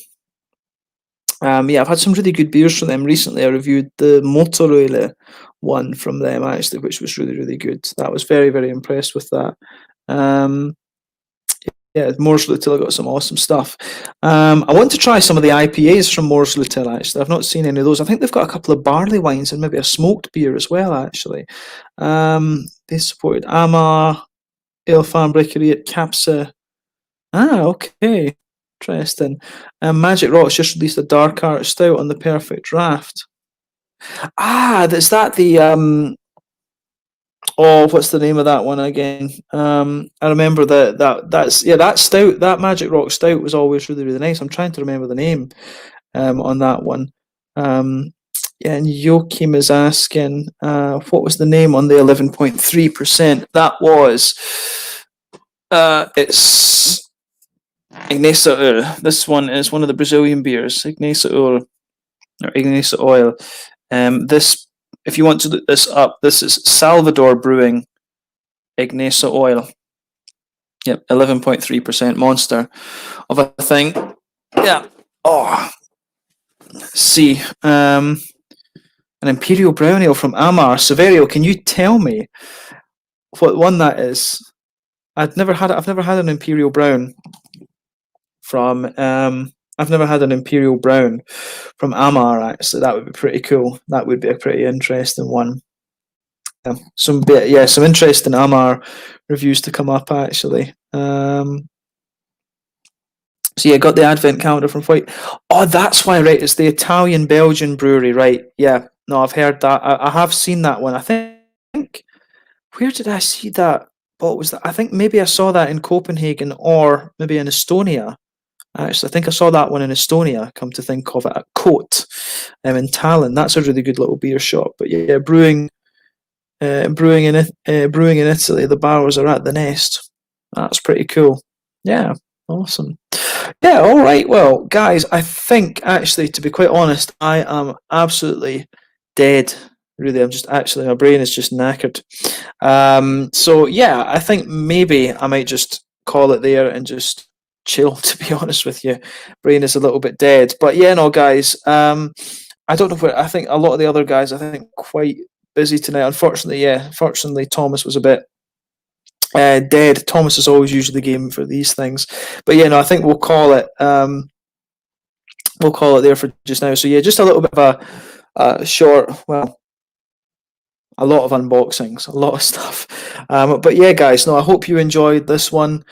yeah, I've had some really good beers from them recently. I reviewed the Motoröle one from them, actually, which was really, really good. That was very, very impressed with that. Yeah, Moors Lutil got some awesome stuff. I want to try some of the IPAs from Moors Lutil, actually. I've not seen any of those. I think they've got a couple of barley wines and maybe a smoked beer as well, actually. They supported Amar, Ale Farm Brewery at Capsa. Okay. Interesting. Magic Rocks just released a dark art stout on the Perfect Draft. Is that the what's the name of that one again? I remember that stout, that Magic Rock stout was always really, really nice. I'm trying to remember the name on that one. Yeah, and Joachim is asking what was the name on the 11.3%? That was it's Ignacia Oil. This one is one of the Brazilian beers, Ignacia Oil or Ignacia Oil. This, if you want to look this up, this is Salvador Brewing Ignacia Oil. Yep, 11.3% monster of a thing. Yeah. Oh, let's see. An Imperial Brown Ale from Amar. Severio, can you tell me what one that is? I've never had an Imperial Brown from I've never had an Imperial Brown from Amar, actually. That would be pretty cool. That would be a pretty interesting one. Some interesting Amar reviews to come up, actually. So yeah, got the advent calendar from White. Oh, that's why, right? It's the Italian-Belgian brewery, right? Yeah. No, I've heard that. I have seen that one. I think. Where did I see that? What was that? I think maybe I saw that in Copenhagen or maybe in Estonia. Actually, I think I saw that one in Estonia, come to think of it, at Coat in Tallinn. That's a really good little beer shop. But yeah, brewing in Italy, the barrels are at the nest. That's pretty cool. Yeah, awesome. Yeah, all right. Well, guys, I think, actually, to be quite honest, I am absolutely dead Really, I'm just actually, my brain is just knackered. So yeah, I think maybe I might just call it there and just chill. To be honest with you, brain is a little bit dead. But yeah, no, guys. I don't know where. I think a lot of the other guys, I think, quite busy tonight. Unfortunately, yeah. Fortunately, Thomas was a bit dead. Thomas is always usually the game for these things. But yeah, no, I think we'll call it. We'll call it there for just now. So yeah, just a little bit of a short. Well, a lot of unboxings, a lot of stuff. But yeah, guys, no, I hope you enjoyed this one.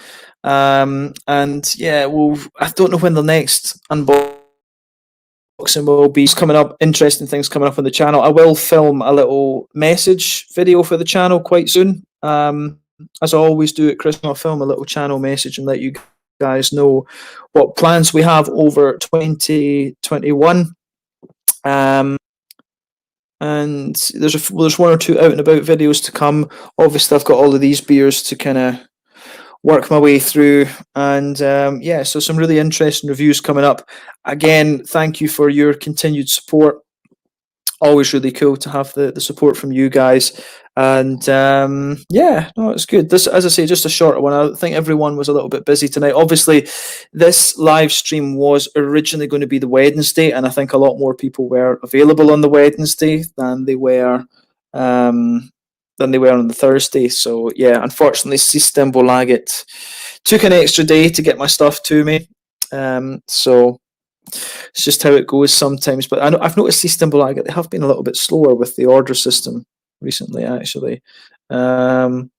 And yeah, I don't know when the next unboxing will be. It's coming up, interesting things coming up on the channel. I will film a little message video for the channel quite soon. As I always do at Christmas, I'll film a little channel message and let you guys know what plans we have over 2021. And there's one or two out and about videos to come. Obviously, I've got all of these beers to kind of work my way through, and yeah, so some really interesting reviews coming up. Again, thank you for your continued support. Always really cool to have the support from you guys. And yeah, no, it's good. This, as I say, just a shorter one. I think everyone was a little bit busy tonight. Obviously, this live stream was originally going to be the Wednesday, and I think a lot more people were available on the Wednesday than they were on the Thursday. So yeah, unfortunately, Systembolaget took an extra day to get my stuff to me. So it's just how it goes sometimes. But I've noticed Systembolaget, they have been a little bit slower with the order system recently, actually. But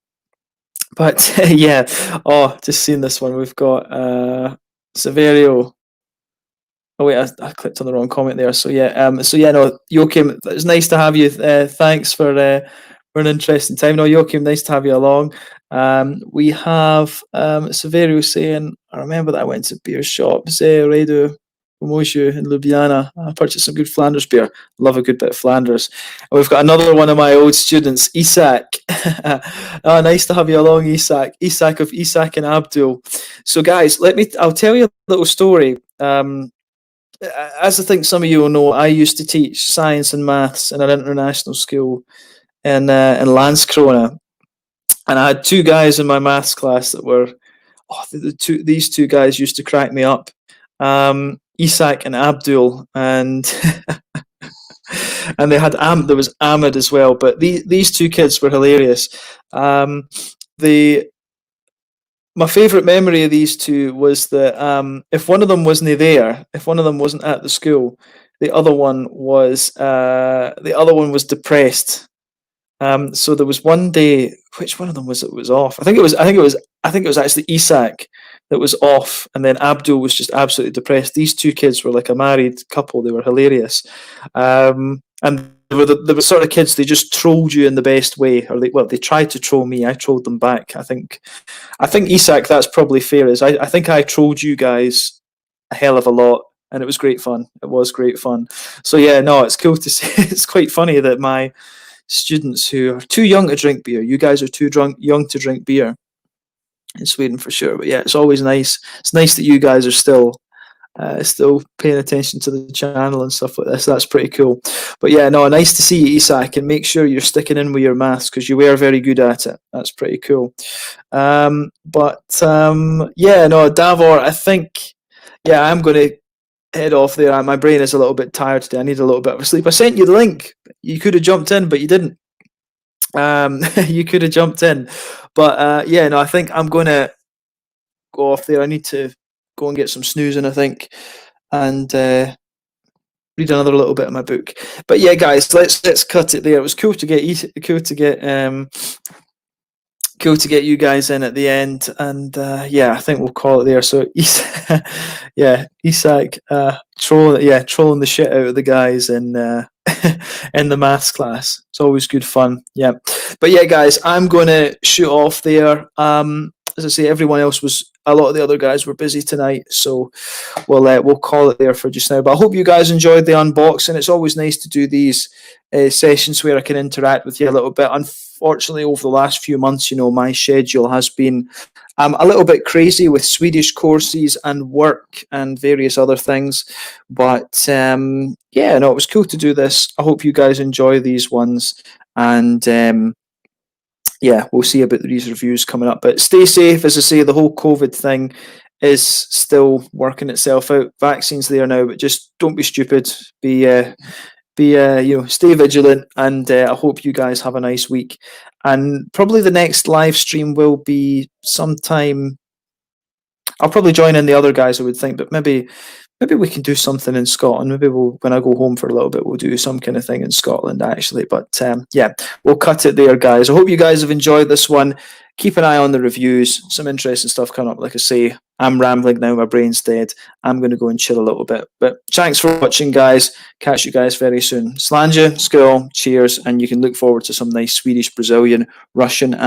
yeah, just seeing this one, we've got Severio. Oh wait, I clicked on the wrong comment there. So yeah, no, Joachim, it's nice to have you. Thanks for an interesting time. No, Joachim, nice to have you along. We have Severio saying, I remember that I went to beer shop, Redu Pomoshu in Ljubljana. I purchased some good Flanders beer. Love a good bit of Flanders. And we've got another one of my old students, Isak. Oh, nice to have you along, Isak. Isak of Isak and Abdul. So guys, I'll tell you a little story. As I think some of you will know, I used to teach science and maths in an international school in Landskrona, and I had two guys in my maths class that were these two guys used to crack me up, Isak and Abdul, and and they had there was Ahmed as well, but these two kids were hilarious. My favourite memory of these two was that if one of them wasn't there, if one of them wasn't at the school, the other one was depressed. So there was one day, which one of them was off? I think it was actually Isak that was off, and then Abdul was just absolutely depressed. These two kids were like a married couple. They were hilarious, and they were sort of kids. They just trolled you in the best way, or they tried to troll me. I trolled them back. I think Isak, that's probably fair. I think I trolled you guys a hell of a lot, and it was great fun. It was great fun. So yeah, no, it's cool to see. It's quite funny that my students who are too young to drink beer, you guys are too young to drink beer in Sweden for sure. But yeah, it's always nice. It's nice that you guys are still paying attention to the channel and stuff like this. That's pretty cool. But yeah, no, nice to see you, Isak, and make sure you're sticking in with your maths because you were very good at it. That's pretty cool. Yeah, no, Davor, I think, yeah, I'm going to head off there. My brain is a little bit tired today. I need a little bit of sleep. I sent you the link. You could have jumped in, but you didn't. You could have jumped in. But yeah, no, I think I'm going to go off there. I need to go and get some snoozing, I think, and read another little bit of my book. But yeah, guys, let's cut it there. It was cool to get you guys in at the end, and yeah, I think we'll call it there. So Isak trolling the shit out of the guys in in the maths class. It's always good fun. Yeah, but yeah, guys, I'm going to shoot off there. As I say, everyone else was a lot of the other guys were busy tonight, so we'll call it there for just now. But I hope you guys enjoyed the unboxing. It's always nice to do these sessions where I can interact with you a little bit. Unfortunately, over the last few months, my schedule has been a little bit crazy with Swedish courses and work and various other things. But yeah, no, it was cool to do this. I hope you guys enjoy these ones. And yeah, we'll see about these reviews coming up. But stay safe. As I say, the whole COVID thing is still working itself out. Vaccines there now, but just don't be stupid. Stay vigilant, and I hope you guys have a nice week. And probably the next live stream will be sometime. I'll probably join in the other guys, I would think, but maybe we can do something in Scotland. Maybe when I go home for a little bit, we'll do some kind of thing in Scotland, actually. But yeah, we'll cut it there, guys. I hope you guys have enjoyed this one. Keep an eye on the reviews. Some interesting stuff coming up. Like I say, I'm rambling now. My brain's dead. I'm going to go and chill a little bit. But thanks for watching, guys. Catch you guys very soon. Slanja, Skull, cheers, and you can look forward to some nice Swedish, Brazilian, Russian, and